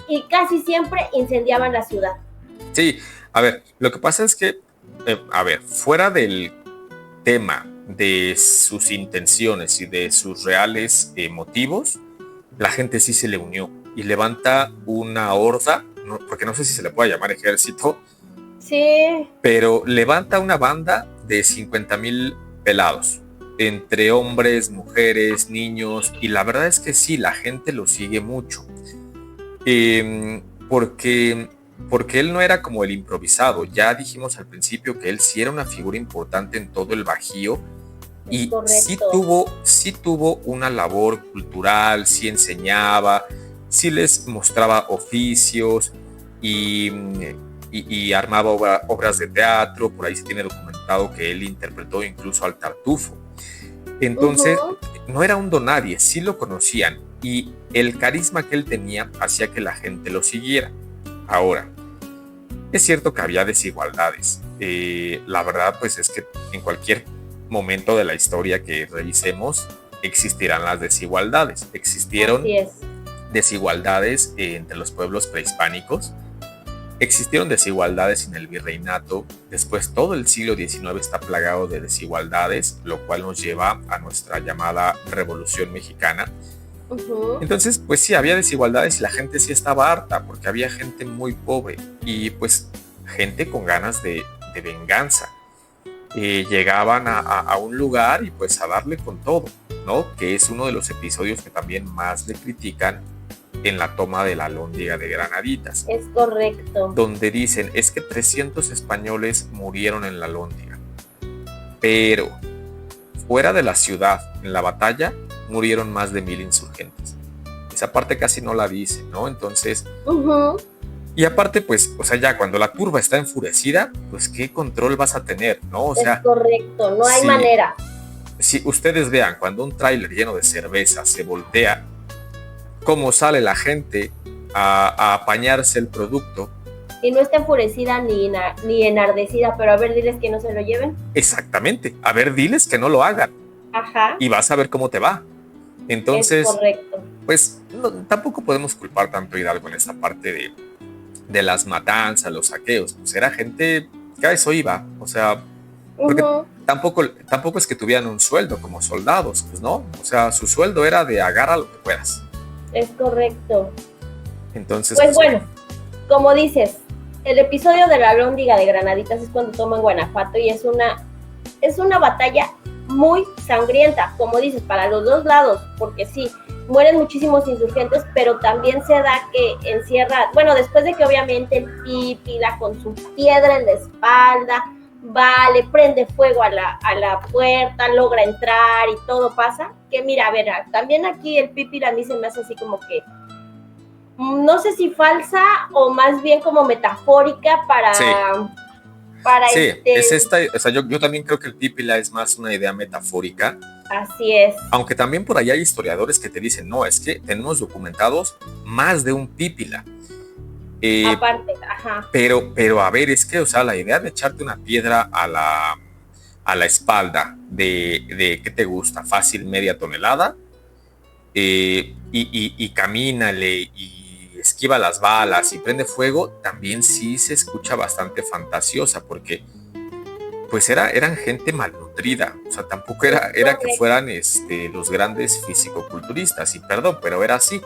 y casi siempre incendiaban la ciudad. Sí, a ver, lo que pasa es que, fuera del tema de sus intenciones y de sus reales motivos, la gente sí se le unió y levanta una horda, porque no sé si se le puede llamar ejército, sí, pero levanta una banda de 50,000 pelados, entre hombres, mujeres, niños, y la verdad es que sí, la gente lo sigue mucho, porque él no era como el improvisado. Ya dijimos al principio que él sí era una figura importante en todo el Bajío y sí tuvo una labor cultural, sí enseñaba, sí les mostraba oficios y armaba obras de teatro. Por ahí se tiene documentado que él interpretó incluso al Tartufo. Entonces, no era un donadie, sí lo conocían y el carisma que él tenía hacía que la gente lo siguiera. Ahora, es cierto que había desigualdades. La verdad, pues es que en cualquier momento de la historia que revisemos, existirán las desigualdades. Existieron desigualdades entre los pueblos prehispánicos, existieron desigualdades en el virreinato, después todo el siglo XIX está plagado de desigualdades, lo cual nos lleva a nuestra llamada Revolución Mexicana. Entonces, pues sí, había desigualdades y la gente sí estaba harta, porque había gente muy pobre y pues gente con ganas de venganza. Llegaban a un lugar y pues a darle con todo, ¿no? Que es uno de los episodios que también más le critican en la toma de la Alhóndiga de Granaditas. Es correcto. Donde dicen, es que 300 españoles murieron en la Alhóndiga, pero fuera de la ciudad, en la batalla, murieron más de 1000 insurgentes. Esa parte casi no la dice, ¿no? Entonces, y aparte, pues, o sea, ya cuando la turba está enfurecida, pues, ¿qué control vas a tener, no? O sea, es correcto, no hay manera. Si ustedes vean, cuando un tráiler lleno de cerveza se voltea, cómo sale la gente a apañarse el producto. Y no está enfurecida ni enardecida, pero a ver, diles que no se lo lleven. Exactamente, a ver, diles que no lo hagan. Ajá. Y vas a ver cómo te va. Entonces, es correcto. Pues tampoco podemos culpar tanto a Hidalgo en esta parte de las matanzas, los saqueos. Pues era gente que a eso iba, o sea, porque tampoco es que tuvieran un sueldo como soldados, pues no, o sea, su sueldo era de agarra lo que puedas. Es correcto. Entonces, pues bueno, como dices, el episodio de la Alhóndiga de Granaditas es cuando toman Guanajuato y es una batalla muy sangrienta, como dices, para los dos lados, porque sí, mueren muchísimos insurgentes, pero también se da que encierra, bueno, después de que obviamente el Pípila con su piedra en la espalda le prende fuego a la puerta, logra entrar y todo pasa, que mira, a ver, también aquí el Pípila a mí se me hace así como que, no sé si falsa o más bien como metafórica para... Sí. Es esta, o sea, yo también creo que el Pípila es más una idea metafórica. Así es. Aunque también por ahí hay historiadores que te dicen, no, es que tenemos documentados más de un Pípila. Aparte, ajá. Pero a ver, es que, o sea, la idea de echarte una piedra a la espalda de ¿qué te gusta? Fácil media tonelada, y camínale y esquiva las balas y prende fuego, también sí se escucha bastante fantasiosa, porque pues eran gente malnutrida, o sea, tampoco era que fueran los grandes fisicoculturistas, y perdón, pero era así.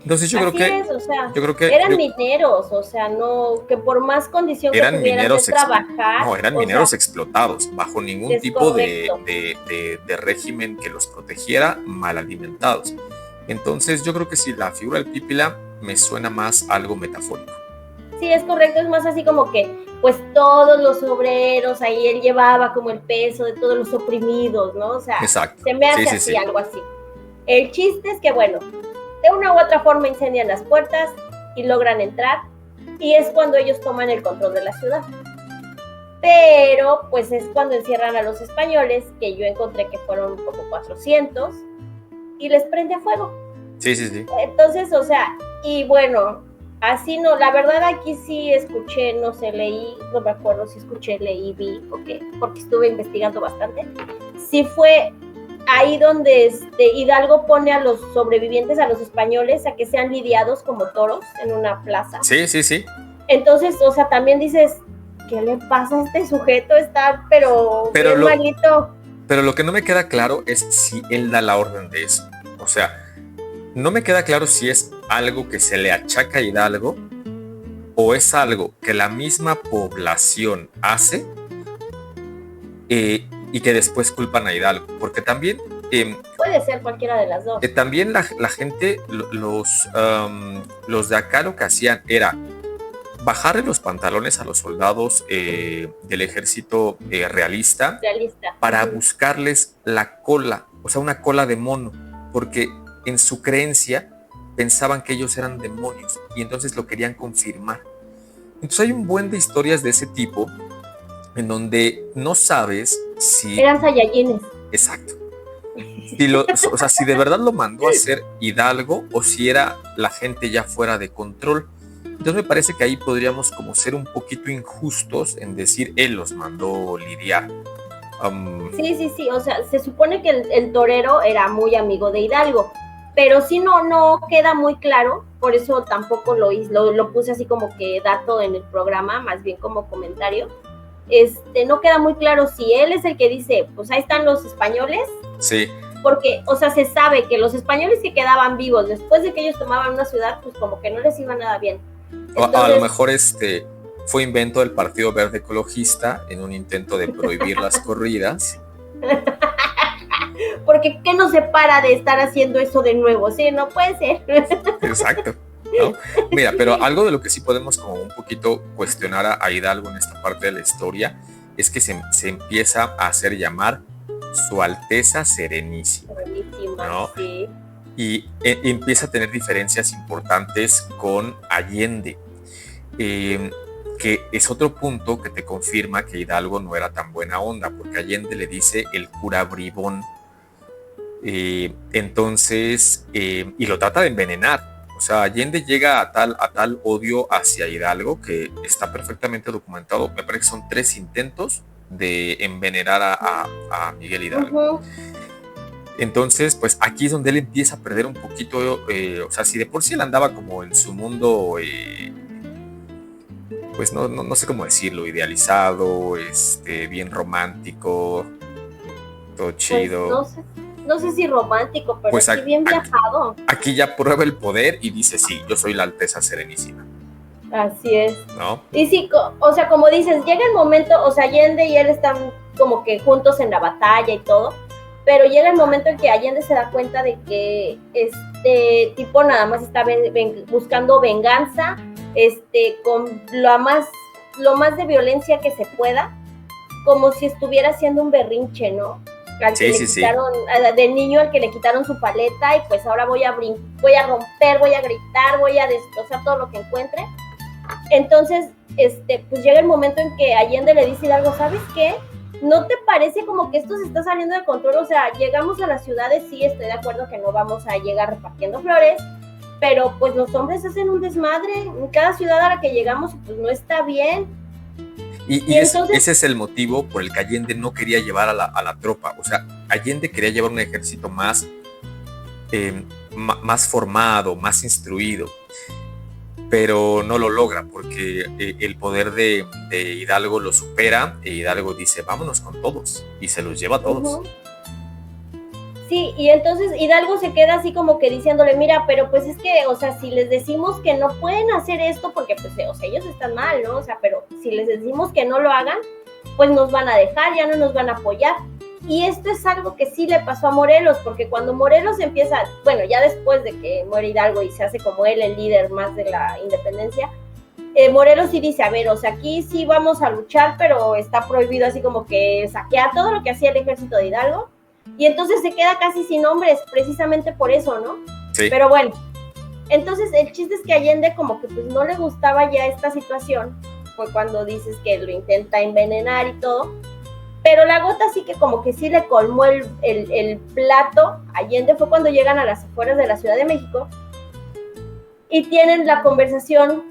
Entonces yo creo que eran mineros, o sea, no, que por más condición que tuvieran de trabajar. No, eran mineros explotados, bajo ningún tipo de régimen que los protegiera, mal alimentados. Entonces yo creo que sí, la figura del Pípila me suena más algo metafórico. Sí, es correcto, es más así como que, pues todos los obreros, ahí él llevaba como el peso de todos los oprimidos, ¿no? O sea, exacto. Se me hace así, algo así. El chiste es que, bueno, de una u otra forma incendian las puertas y logran entrar, y es cuando ellos toman el control de la ciudad. Pero, pues es cuando encierran a los españoles, que yo encontré que fueron como 400, y les prende fuego. Sí. Entonces, o sea, y bueno, así no, la verdad aquí sí escuché, no sé, leí, no me acuerdo si escuché, leí, vi, porque estuve investigando bastante. Sí fue ahí donde Hidalgo pone a los sobrevivientes, a los españoles, a que sean lidiados como toros en una plaza. Sí. Entonces, o sea, también dices, ¿qué le pasa a este sujeto? Está, pero bien malito. Pero lo que no me queda claro es si él da la orden de eso. O sea, no me queda claro si es algo que se le achaca a Hidalgo o es algo que la misma población hace y que después culpan a Hidalgo. Porque también... puede ser cualquiera de las dos. También la gente, los de acá lo que hacían era bajarle los pantalones a los soldados del ejército realista para buscarles la cola, o sea, una cola de mono, porque en su creencia pensaban que ellos eran demonios y entonces lo querían confirmar. Entonces hay un buen de historias de ese tipo en donde no sabes si... Eran saiyajines. Exacto. O sea, si de verdad lo mandó a hacer Hidalgo o si era la gente ya fuera de control. Entonces me parece que ahí podríamos como ser un poquito injustos en decir él los mandó lidiar. Sí, o sea, se supone que el torero era muy amigo de Hidalgo, pero sí no queda muy claro, por eso tampoco lo puse así como que dato en el programa, más bien como comentario. No queda muy claro si él es el que dice, pues ahí están los españoles. Sí. Porque, o sea, se sabe que los españoles que quedaban vivos después de que ellos tomaban una ciudad, pues como que no les iba nada bien. Entonces, a lo mejor fue invento del Partido Verde Ecologista en un intento de prohibir las corridas. Porque ¿qué nos separa de estar haciendo eso de nuevo? Sí, no puede ser. Exacto, ¿no? Mira, pero algo de lo que sí podemos como un poquito cuestionar a Hidalgo en esta parte de la historia es que se empieza a hacer llamar Su Alteza Serenísima, ¿no? Sí. Y empieza a tener diferencias importantes con Allende, que es otro punto que te confirma que Hidalgo no era tan buena onda, porque Allende le dice el cura bribón. Entonces, y lo trata de envenenar. O sea, Allende llega a tal odio hacia Hidalgo que está perfectamente documentado. Me parece que son 3 intentos de envenenar a Miguel Hidalgo. Entonces, pues aquí es donde él empieza a perder un poquito, o sea, si de por sí él andaba como en su mundo, pues no sé cómo decirlo, idealizado, bien romántico, todo chido. Pues no sé si romántico, pero pues sí bien viajado. Aquí ya prueba el poder y dice, sí, yo soy la Alteza Serenísima. Así es. ¿No? Y sí, o sea, como dices, llega el momento, o sea, Allende y él están como que juntos en la batalla y todo, pero llega el momento en que Allende se da cuenta de que este tipo nada más está buscando venganza, con lo más de violencia que se pueda, como si estuviera haciendo un berrinche, ¿no? De niño al que le quitaron su paleta y pues ahora voy a romper, voy a gritar, voy a destrozar todo lo que encuentre. Entonces, pues llega el momento en que Allende le dice algo, ¿sabes qué? ¿No te parece como que esto se está saliendo de control? O sea, llegamos a las ciudades, sí, estoy de acuerdo que no vamos a llegar repartiendo flores, pero pues los hombres hacen un desmadre en cada ciudad a la que llegamos y pues no está bien. Y entonces, ese es el motivo por el que Allende no quería llevar a la tropa. O sea, Allende quería llevar un ejército más formado, más instruido, pero no lo logra porque el poder de Hidalgo lo supera e Hidalgo dice, vámonos con todos, y se los lleva a todos. Sí, y entonces Hidalgo se queda así como que diciéndole, mira, pero pues es que, o sea, si les decimos que no pueden hacer esto, porque pues, o sea, ellos están mal, ¿no? O sea, pero si les decimos que no lo hagan, pues nos van a dejar, ya no nos van a apoyar. Y esto es algo que sí le pasó a Morelos, porque cuando Morelos empieza, bueno, ya después de que muere Hidalgo y se hace como él el líder más de la independencia, Morelos sí dice, a ver, o sea, aquí sí vamos a luchar, pero está prohibido así como que saquear todo lo que hacía el ejército de Hidalgo. Y entonces se queda casi sin hombres, precisamente por eso, ¿no? Sí. Pero bueno, entonces el chiste es que Allende como que pues no le gustaba ya esta situación, fue cuando dices que lo intenta envenenar y todo, pero la gota sí que como que sí le colmó el plato. Allende fue cuando llegan a las afueras de la Ciudad de México y tienen la conversación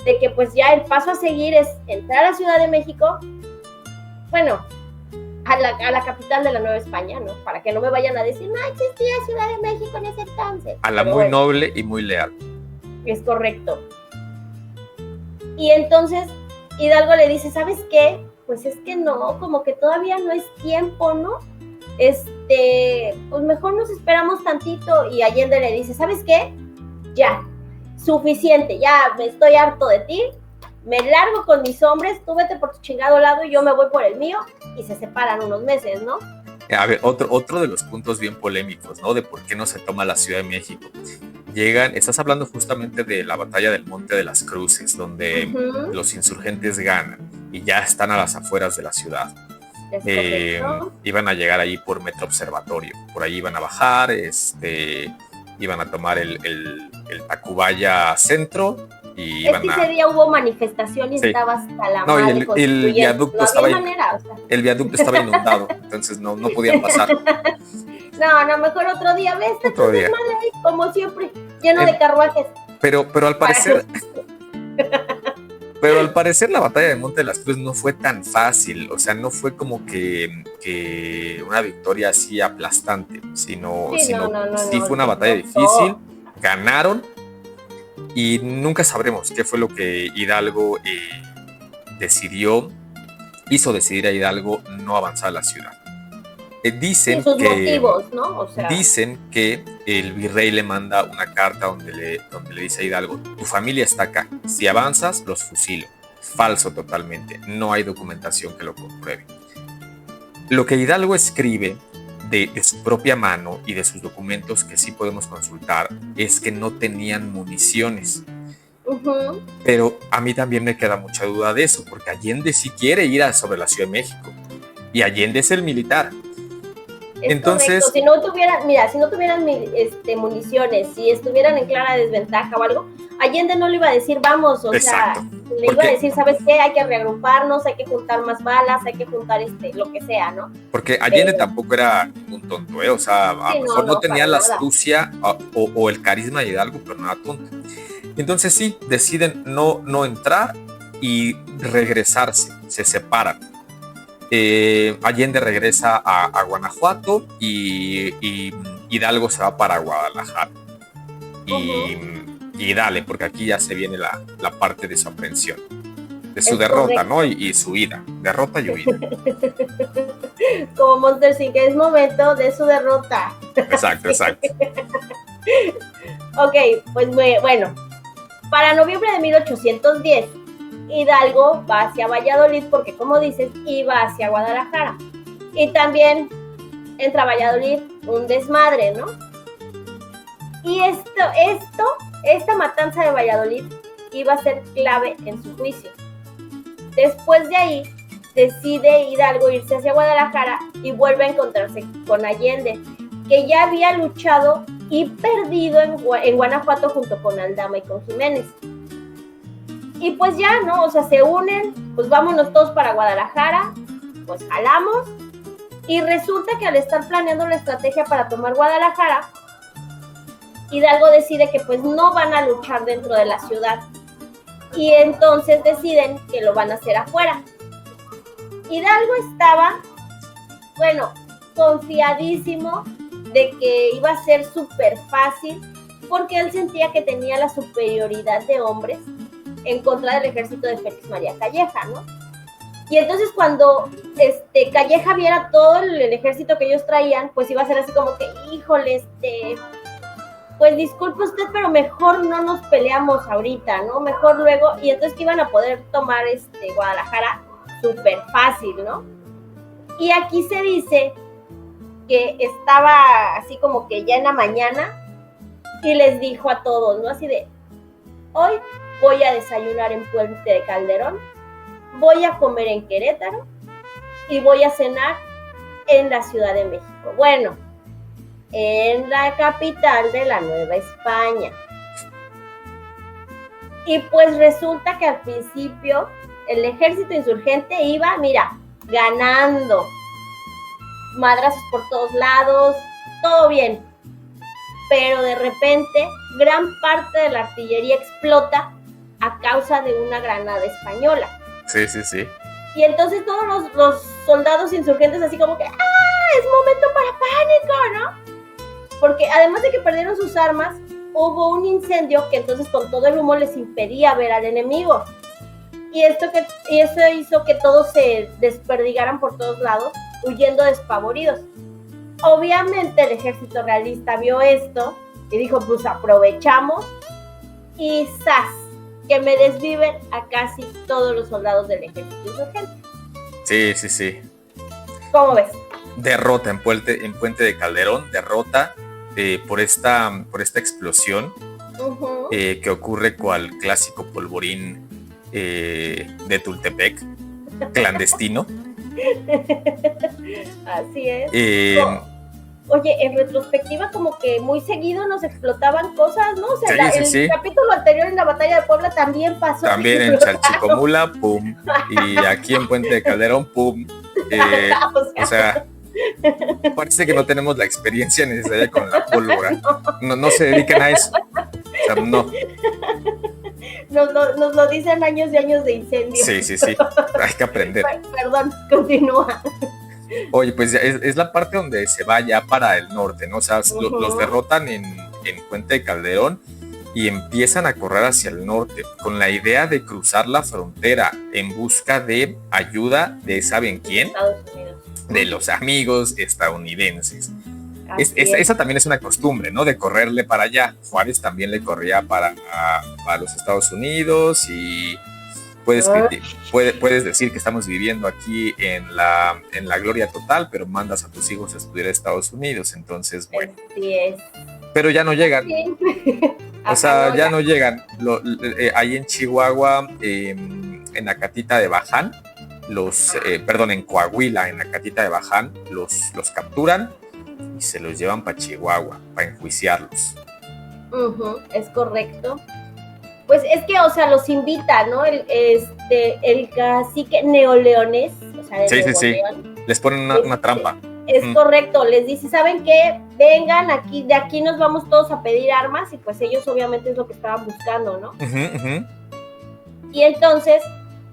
de que pues ya el paso a seguir es entrar a Ciudad de México, bueno, a la capital de la Nueva España, ¿no? Para que no me vayan a decir, no existía Ciudad de México en ese entonces. A la muy noble y muy leal. Es correcto. Y entonces Hidalgo le dice, ¿sabes qué? Pues es que no, como que todavía no es tiempo, ¿no? Pues mejor nos esperamos tantito. Y Allende le dice, ¿sabes qué? Ya, suficiente, ya me estoy harto de ti. Me largo con mis hombres, tú vete por tu chingado lado y yo me voy por el mío, y se separan unos meses, ¿no? A ver, otro de los puntos bien polémicos, ¿no? De por qué no se toma la Ciudad de México. Estás hablando justamente de la batalla del Monte de las Cruces, donde los insurgentes ganan y ya están a las afueras de la ciudad. Iban a llegar ahí por Metro Observatorio, por ahí iban a bajar, iban a tomar el Tacubaya Centro. Y ese día hubo manifestación y estaba hasta la madre. No, el viaducto el viaducto estaba inundado, entonces no podían pasar. No, mejor otro día, ¿ves? Otro día. Madre, como siempre, lleno de carruajes. Pero al parecer Pero al parecer la batalla de Monte de las Cruces no fue tan fácil, o sea, no fue como que una victoria así aplastante, sino sí fue una batalla difícil, ganaron y nunca sabremos qué fue lo que Hidalgo hizo decidir a Hidalgo no avanzar a la ciudad. Dicen sus motivos, ¿no? O sea, dicen que el virrey le manda una carta donde le dice a Hidalgo: tu familia está acá, si avanzas los fusilo. Falso totalmente, no hay documentación que lo compruebe. Lo que Hidalgo escribe de su propia mano y de sus documentos que sí podemos consultar es que no tenían municiones. Pero a mí también me queda mucha duda de eso, porque Allende sí quiere ir sobre la Ciudad de México y Allende es el militar. Entonces, si no tuvieran municiones, si estuvieran en clara desventaja o algo, Allende no le iba a decir vamos, exacto, sea, le iba a decir, ¿sabes qué? Hay que reagruparnos, hay que juntar más balas, hay que juntar lo que sea, ¿no? Porque Allende tampoco era ningún tonto, o sea, a lo mejor no tenía la astucia o el carisma de Hidalgo, pero no era tonto. Entonces sí, deciden no entrar y regresarse, se separan. Allende regresa a Guanajuato y Hidalgo se va para Guadalajara. Y dale, porque aquí ya se viene la parte de su aprehensión, de su derrota, ¿no? Y su huida, derrota y huida. Como Monster Inc., es momento de su derrota. Exacto. Ok, pues bueno, para noviembre de 1810, Hidalgo va hacia Valladolid porque, como dices, iba hacia Guadalajara. Y también entra a Valladolid un desmadre, ¿no? Y esta matanza de Valladolid iba a ser clave en su juicio. Después de ahí, decide Hidalgo irse hacia Guadalajara y vuelve a encontrarse con Allende, que ya había luchado y perdido en Guanajuato junto con Aldama y con Jiménez. Y pues ya, ¿no? O sea, se unen, pues vámonos todos para Guadalajara, pues jalamos. Y resulta que al estar planeando la estrategia para tomar Guadalajara, Hidalgo decide que pues no van a luchar dentro de la ciudad. Y entonces deciden que lo van a hacer afuera. Hidalgo estaba, confiadísimo de que iba a ser súper fácil, porque él sentía que tenía la superioridad de hombres en contra del ejército de Félix María Calleja, ¿no? Y entonces cuando Calleja viera todo el ejército que ellos traían, pues iba a ser así como que, híjole, pues disculpe usted, pero mejor no nos peleamos ahorita, ¿no? Mejor luego, y entonces que iban a poder tomar Guadalajara súper fácil, ¿no? Y aquí se dice que estaba así como que ya en la mañana y les dijo a todos, ¿no? Así de, hoy voy a desayunar en Puente de Calderón, voy a comer en Querétaro y voy a cenar en la Ciudad de México. Bueno, en la capital de la Nueva España. Y pues resulta que al principio el ejército insurgente iba, mira, ganando. Madrazos por todos lados, todo bien. Pero de repente, gran parte de la artillería explota a causa de una granada española. Sí. Y entonces todos los soldados insurgentes así como que, es momento para pánico, ¿no? Porque además de que perdieron sus armas, hubo un incendio que entonces con todo el humo les impedía ver al enemigo. Y eso hizo que todos se desperdigaran por todos lados, huyendo despavoridos. Obviamente el ejército realista vio esto y dijo, pues aprovechamos y ¡zas! Que me desviven a casi todos los soldados del ejército insurgente. Sí. ¿Cómo ves? Derrota en Puente de Calderón, derrota por esta explosión que ocurre cual clásico polvorín de Tultepec, clandestino. Así es. Oye, en retrospectiva como que muy seguido nos explotaban cosas, ¿no? O sea, el capítulo anterior en la batalla de Puebla también pasó. También en Chalchicomula, pum. Y aquí en Puente de Calderón, pum. O sea, parece que no tenemos la experiencia necesaria con la pólvora. No se dedican a eso. O sea, no. Nos lo dicen años y años de incendio. Sí, hay que aprender. Perdón, continúa. Oye, pues es la parte donde se va ya para el norte, ¿no? O sea, los derrotan en Puente de Calderón y empiezan a correr hacia el norte con la idea de cruzar la frontera en busca de ayuda de, ¿saben quién? Estados Unidos. De los amigos estadounidenses. Esa también es una costumbre, ¿no? De correrle para allá. Juárez también le corría para los Estados Unidos y puedes decir que estamos viviendo aquí en la gloria total, pero mandas a tus hijos a estudiar a Estados Unidos. Entonces, bueno. Así es. Pero ya no llegan. Sí. O sea, ya no llegan. Ahí en Chihuahua, en Acatita de Baján, en Coahuila, en Acatita de Baján, los capturan y se los llevan para Chihuahua, para enjuiciarlos. Es correcto. Pues es que, o sea, los invita, ¿no? El cacique neoleonés, o sea, de Nuevo León. Les ponen una trampa. Es correcto, les dice, ¿saben qué? Vengan aquí, de aquí nos vamos todos a pedir armas, y pues ellos obviamente es lo que estaban buscando, ¿no? Y entonces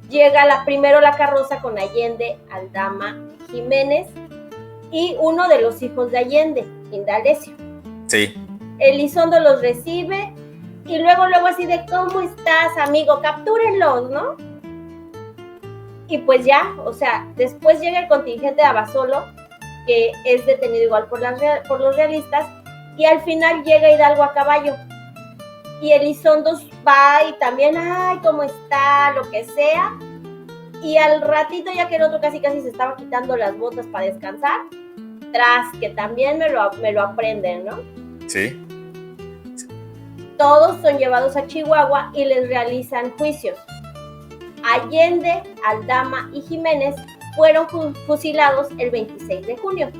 llega primero la carroza con Allende, Aldama, Jiménez y uno de los hijos de Allende, Indalecio. Sí. Elizondo los recibe y luego así de, ¿cómo estás, amigo? Captúrenlos, ¿no? Y pues ya, o sea, después llega el contingente de Abasolo, que es detenido igual por los realistas, y al final llega Hidalgo a caballo. Y Elizondo va y también, ay, ¿cómo está? Lo que sea. Y al ratito, ya que el otro casi se estaba quitando las botas para descansar, que también me lo aprenden, ¿no? Sí. Todos son llevados a Chihuahua y les realizan juicios. Allende, Aldama y Jiménez fueron fusilados el 26 de junio.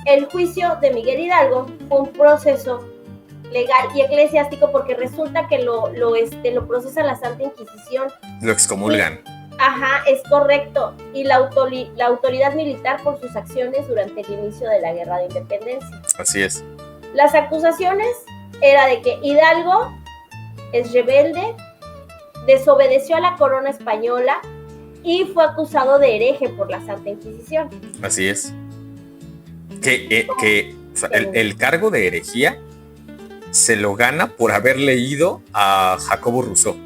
El juicio de Miguel Hidalgo fue un proceso legal y eclesiástico porque resulta que lo procesa la Santa Inquisición. Lo excomulgan. Ajá, es correcto. Y la autoridad militar por sus acciones durante el inicio de la Guerra de Independencia. Así es. Las acusaciones era de que Hidalgo es rebelde, desobedeció a la corona española y fue acusado de hereje por la Santa Inquisición. Así es. O sea, el cargo de herejía se lo gana por haber leído a Jacobo Rousseau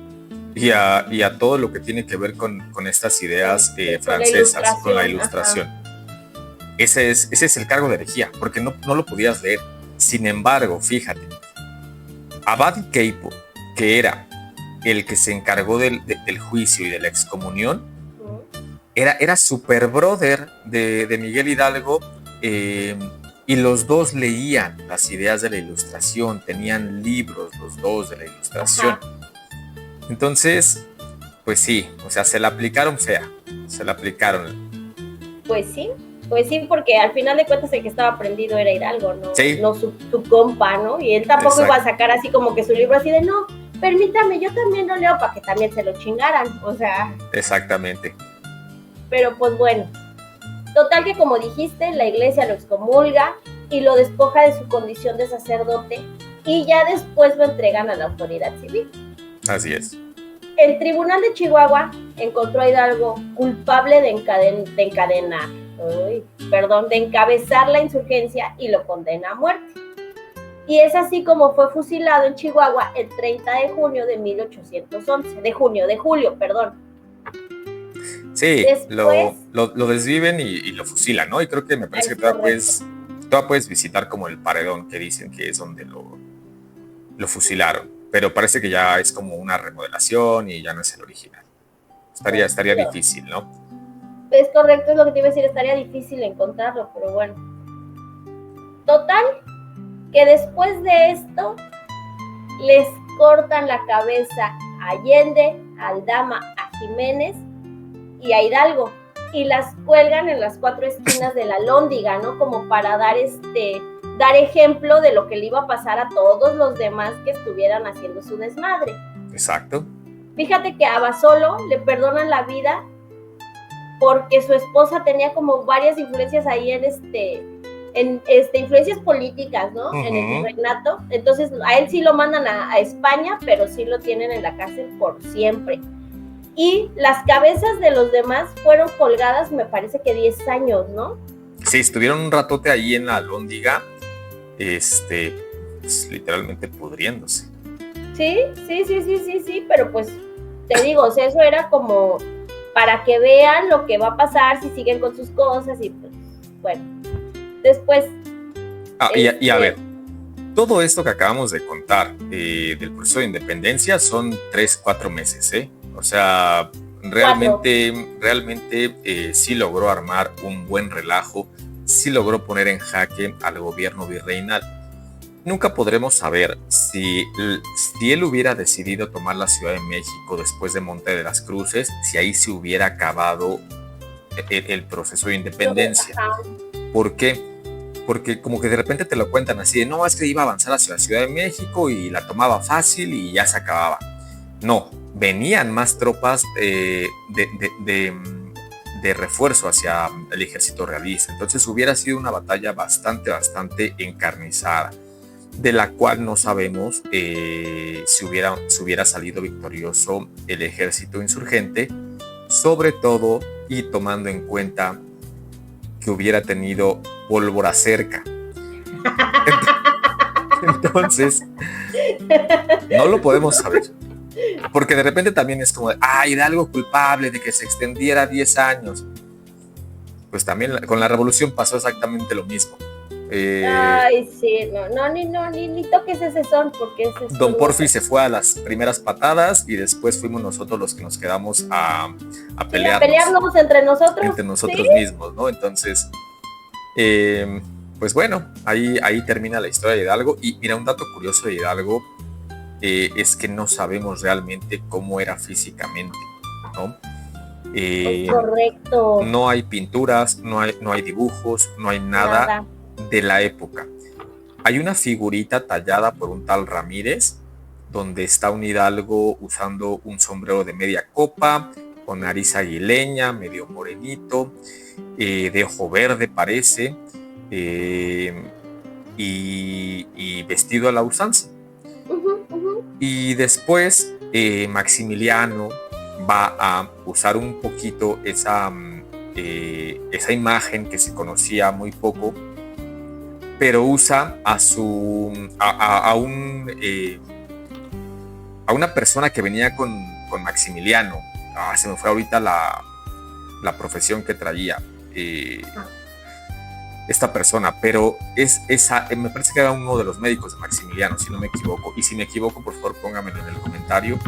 y a todo lo que tiene que ver con estas ideas francesas, con la Ilustración. Ese es el cargo de herejía, porque no lo podías leer. Sin embargo, fíjate, Abad Queipo, que era el que se encargó del juicio y de la excomunión, era super brother de Miguel Hidalgo, y los dos leían las ideas de la Ilustración, tenían libros los dos de la Ilustración. Ajá. Entonces, pues sí, o sea, se la aplicaron fea, se la aplicaron. Pues sí, porque al final de cuentas el que estaba prendido era Hidalgo, ¿no? Sí. No su compa, ¿no? Y él tampoco iba a sacar así como que su libro así de, no, permítame, yo también lo leo, para que también se lo chingaran, o sea. Exactamente. Pero pues bueno, total que como dijiste, la iglesia lo excomulga y lo despoja de su condición de sacerdote y ya después lo entregan a la autoridad civil. Así es. El tribunal de Chihuahua encontró a Hidalgo culpable de encabezar la insurgencia y lo condena a muerte. Y es así como fue fusilado en Chihuahua el 30 de junio de 1811. De julio, perdón. Sí, después, lo desviven y lo fusilan, ¿no? Y creo que me parece que todavía puedes visitar como el paredón que dicen que es donde lo fusilaron. Pero parece que ya es como una remodelación y ya no es el original. Estaría difícil, ¿no? Es correcto, es lo que te iba a decir, estaría difícil encontrarlo, pero bueno. Total, que después de esto, les cortan la cabeza a Allende, a Aldama, a Jiménez y a Hidalgo, y las cuelgan en las 4 esquinas de la Lóndiga, ¿no? Como para dar ejemplo de lo que le iba a pasar a todos los demás que estuvieran haciendo su desmadre. Exacto. Fíjate que a Abasolo le perdonan la vida porque su esposa tenía como varias influencias ahí influencias políticas, ¿no? Uh-huh. En el virreinato. Entonces a él sí lo mandan a España, pero sí lo tienen en la cárcel por siempre. Y las cabezas de los demás fueron colgadas, me parece que 10 años, ¿no? Sí, estuvieron un ratote ahí en la Alhóndiga, pues, literalmente pudriéndose. Sí, pero pues te digo, o sea, eso era como para que vean lo que va a pasar si siguen con sus cosas y pues, bueno, después... Y a ver, todo esto que acabamos de contar del proceso de independencia son 3-4 meses, ¿eh? O sea, realmente sí logró armar un buen relajo, sí logró poner en jaque al gobierno virreinal. Nunca podremos saber si él hubiera decidido tomar la Ciudad de México después de Monte de las Cruces, si ahí se hubiera acabado el proceso de independencia. ¿Por qué? Porque como que de repente te lo cuentan así de, no, es que iba a avanzar hacia la Ciudad de México y la tomaba fácil y ya se acababa. No, venían más tropas de refuerzo hacia el ejército realista. Entonces hubiera sido una batalla bastante encarnizada, de la cual no sabemos si hubiera salido victorioso el ejército insurgente, sobre todo y tomando en cuenta que hubiera tenido pólvora cerca. Entonces, no lo podemos saber. Porque de repente también es como, Hidalgo culpable de que se extendiera 10 años. Pues también con la revolución pasó exactamente lo mismo. Sí, ni toques ese son, porque ese Don Porfi se fue a las primeras patadas y después fuimos nosotros los que nos quedamos a pelearnos entre nosotros. ¿Sí? Mismos, ¿no? Entonces, pues bueno, ahí termina la historia de Hidalgo. Y mira, un dato curioso de Hidalgo es que no sabemos realmente cómo era físicamente, ¿no? Correcto. No hay pinturas, no hay dibujos, no hay nada de la época. Hay una figurita tallada por un tal Ramírez, donde está un Hidalgo usando un sombrero de media copa, con nariz aguileña, medio morenito, de ojo verde parece, y vestido a la usanza. Y después Maximiliano va a usar un poquito esa imagen que se conocía muy poco, pero usa a una persona que venía con Maximiliano. Se me fue ahorita la profesión que traía esta persona, pero me parece que era uno de los médicos de Maximiliano, si no me equivoco. Y si me equivoco, por favor, póngamelo en el comentario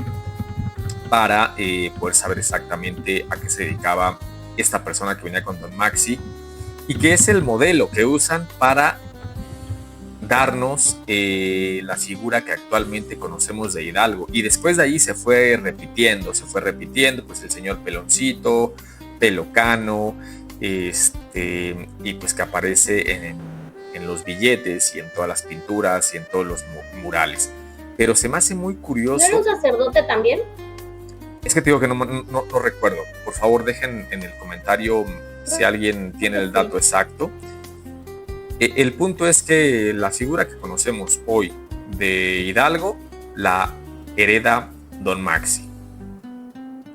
para poder saber exactamente a qué se dedicaba esta persona que venía con Don Maxi y que es el modelo que usan para darnos la figura que actualmente conocemos de Hidalgo. Y después de ahí se fue repitiendo, pues el señor Peloncito, Pelocano, y pues que aparece en los billetes y en todas las pinturas y en todos los murales. Pero se me hace muy curioso. ¿No era un sacerdote también? Es que te digo que no recuerdo. Por favor, dejen en el comentario si alguien tiene el dato exacto. El punto es que la figura que conocemos hoy de Hidalgo la hereda Don Maxi,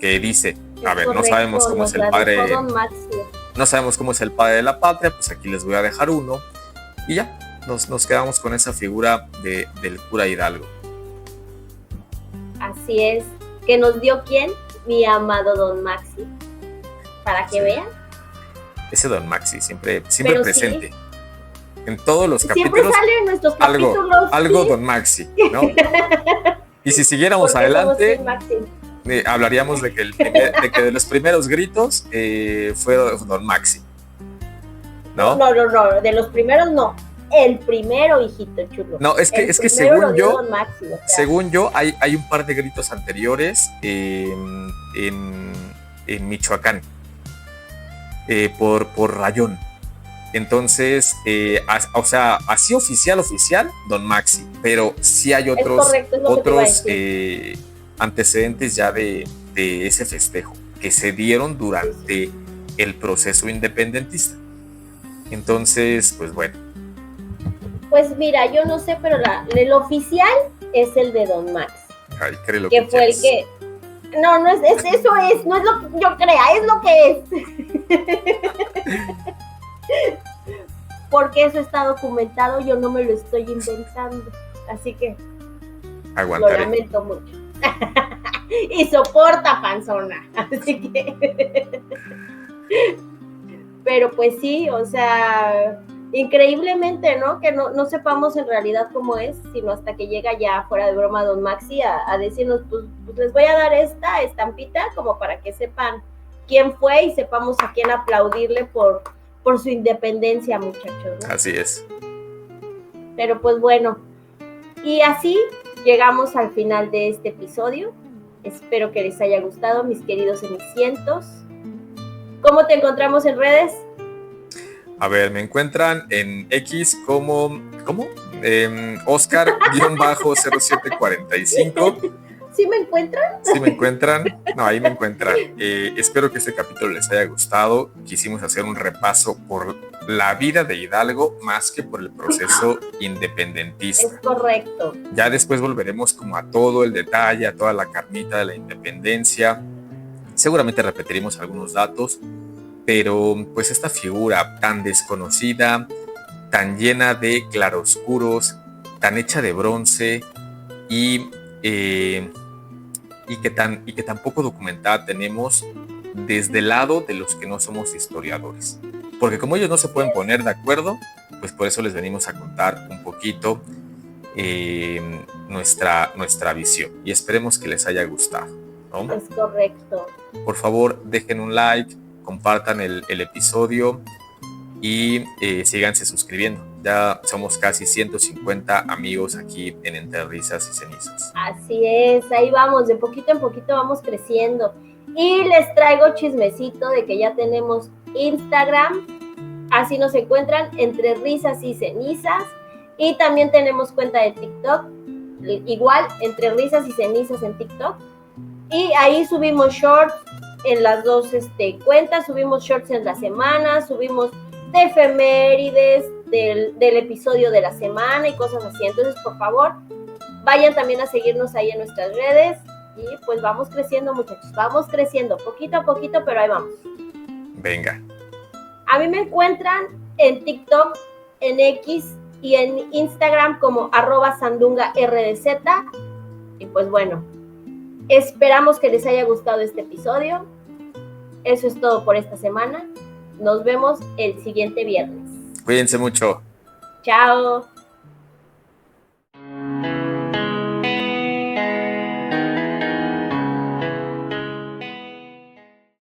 que dice, no sabemos cómo es el padre. No sabemos cómo es el padre de la patria, pues aquí les voy a dejar uno. Y ya, nos quedamos con esa figura del cura Hidalgo. Así es. ¿Que nos dio quién? Mi amado Don Maxi. Para que vean. Ese Don Maxi, siempre presente. Sí. En todos los capítulos. Siempre sale en nuestros capítulos. Algo Don Maxi, ¿no? Y si siguiéramos adelante, hablaríamos de que de los primeros gritos fue Don Maxi. ¿No? No, de los primeros no. El primero, hijito chulo. No, es que según yo, Maxi, según yo, hay un par de gritos anteriores en Michoacán, por Rayón. Entonces, o sea, así oficial, Don Maxi, pero sí hay otros antecedentes ya de ese festejo que se dieron durante el proceso independentista. Entonces, pues bueno. Pues mira, yo no sé, pero el oficial es el de Don Max. Ay, créelo que fue el que... No es eso, no es lo que yo crea, es lo que es. Porque eso está documentado, yo no me lo estoy inventando. Así que aguantaré. Lo lamento mucho. Y soporta, panzona. Así que... Pero pues sí, o sea, increíblemente, ¿no? Que no sepamos en realidad cómo es, sino hasta que llega ya, fuera de broma, Don Maxi a decirnos, pues les voy a dar esta estampita como para que sepan quién fue y sepamos a quién aplaudirle por su independencia, muchachos, ¿no? Así es. Pero pues bueno, y así llegamos al final de este episodio. Espero que les haya gustado, mis queridos cenicientos. ¿Cómo te encontramos en redes? A ver, me encuentran en X como... ¿Cómo? Oscar-0745. ¿Sí me encuentran? ¿Sí me encuentran? No, ahí me encuentran. Espero que este capítulo les haya gustado. Quisimos hacer un repaso por la vida de Hidalgo más que por el proceso independentista. Es correcto. Ya después volveremos como a todo el detalle, a toda la carnita de la independencia. Seguramente repetiremos algunos datos, pero pues esta figura tan desconocida, tan llena de claroscuros, tan hecha de bronce y que tan poco documentada tenemos desde el lado de los que no somos historiadores. Porque como ellos no se pueden poner de acuerdo, pues por eso les venimos a contar un poquito nuestra visión. Y esperemos que les haya gustado, ¿no? Es correcto. Por favor, dejen un like, compartan el episodio y síganse suscribiendo. Ya somos casi 150 amigos aquí en Entre Risas y Cenizas. Así es, ahí vamos, de poquito en poquito vamos creciendo. Y les traigo chismecito de que ya tenemos Instagram, así nos encuentran, Entre Risas y Cenizas. Y también tenemos cuenta de TikTok, igual, Entre Risas y Cenizas en TikTok. Y ahí subimos shorts en las dos cuentas, subimos shorts en la semana, subimos de efemérides, del episodio de la semana y cosas así. Entonces, por favor, vayan también a seguirnos ahí en nuestras redes y pues vamos creciendo, muchachos, vamos creciendo, poquito a poquito, pero ahí vamos. Venga. A mí me encuentran en TikTok, en X y en Instagram como @sandungaRDZ. Y pues bueno, esperamos que les haya gustado este episodio. Eso es todo por esta semana. Nos vemos el siguiente viernes. Cuídense mucho. Chao.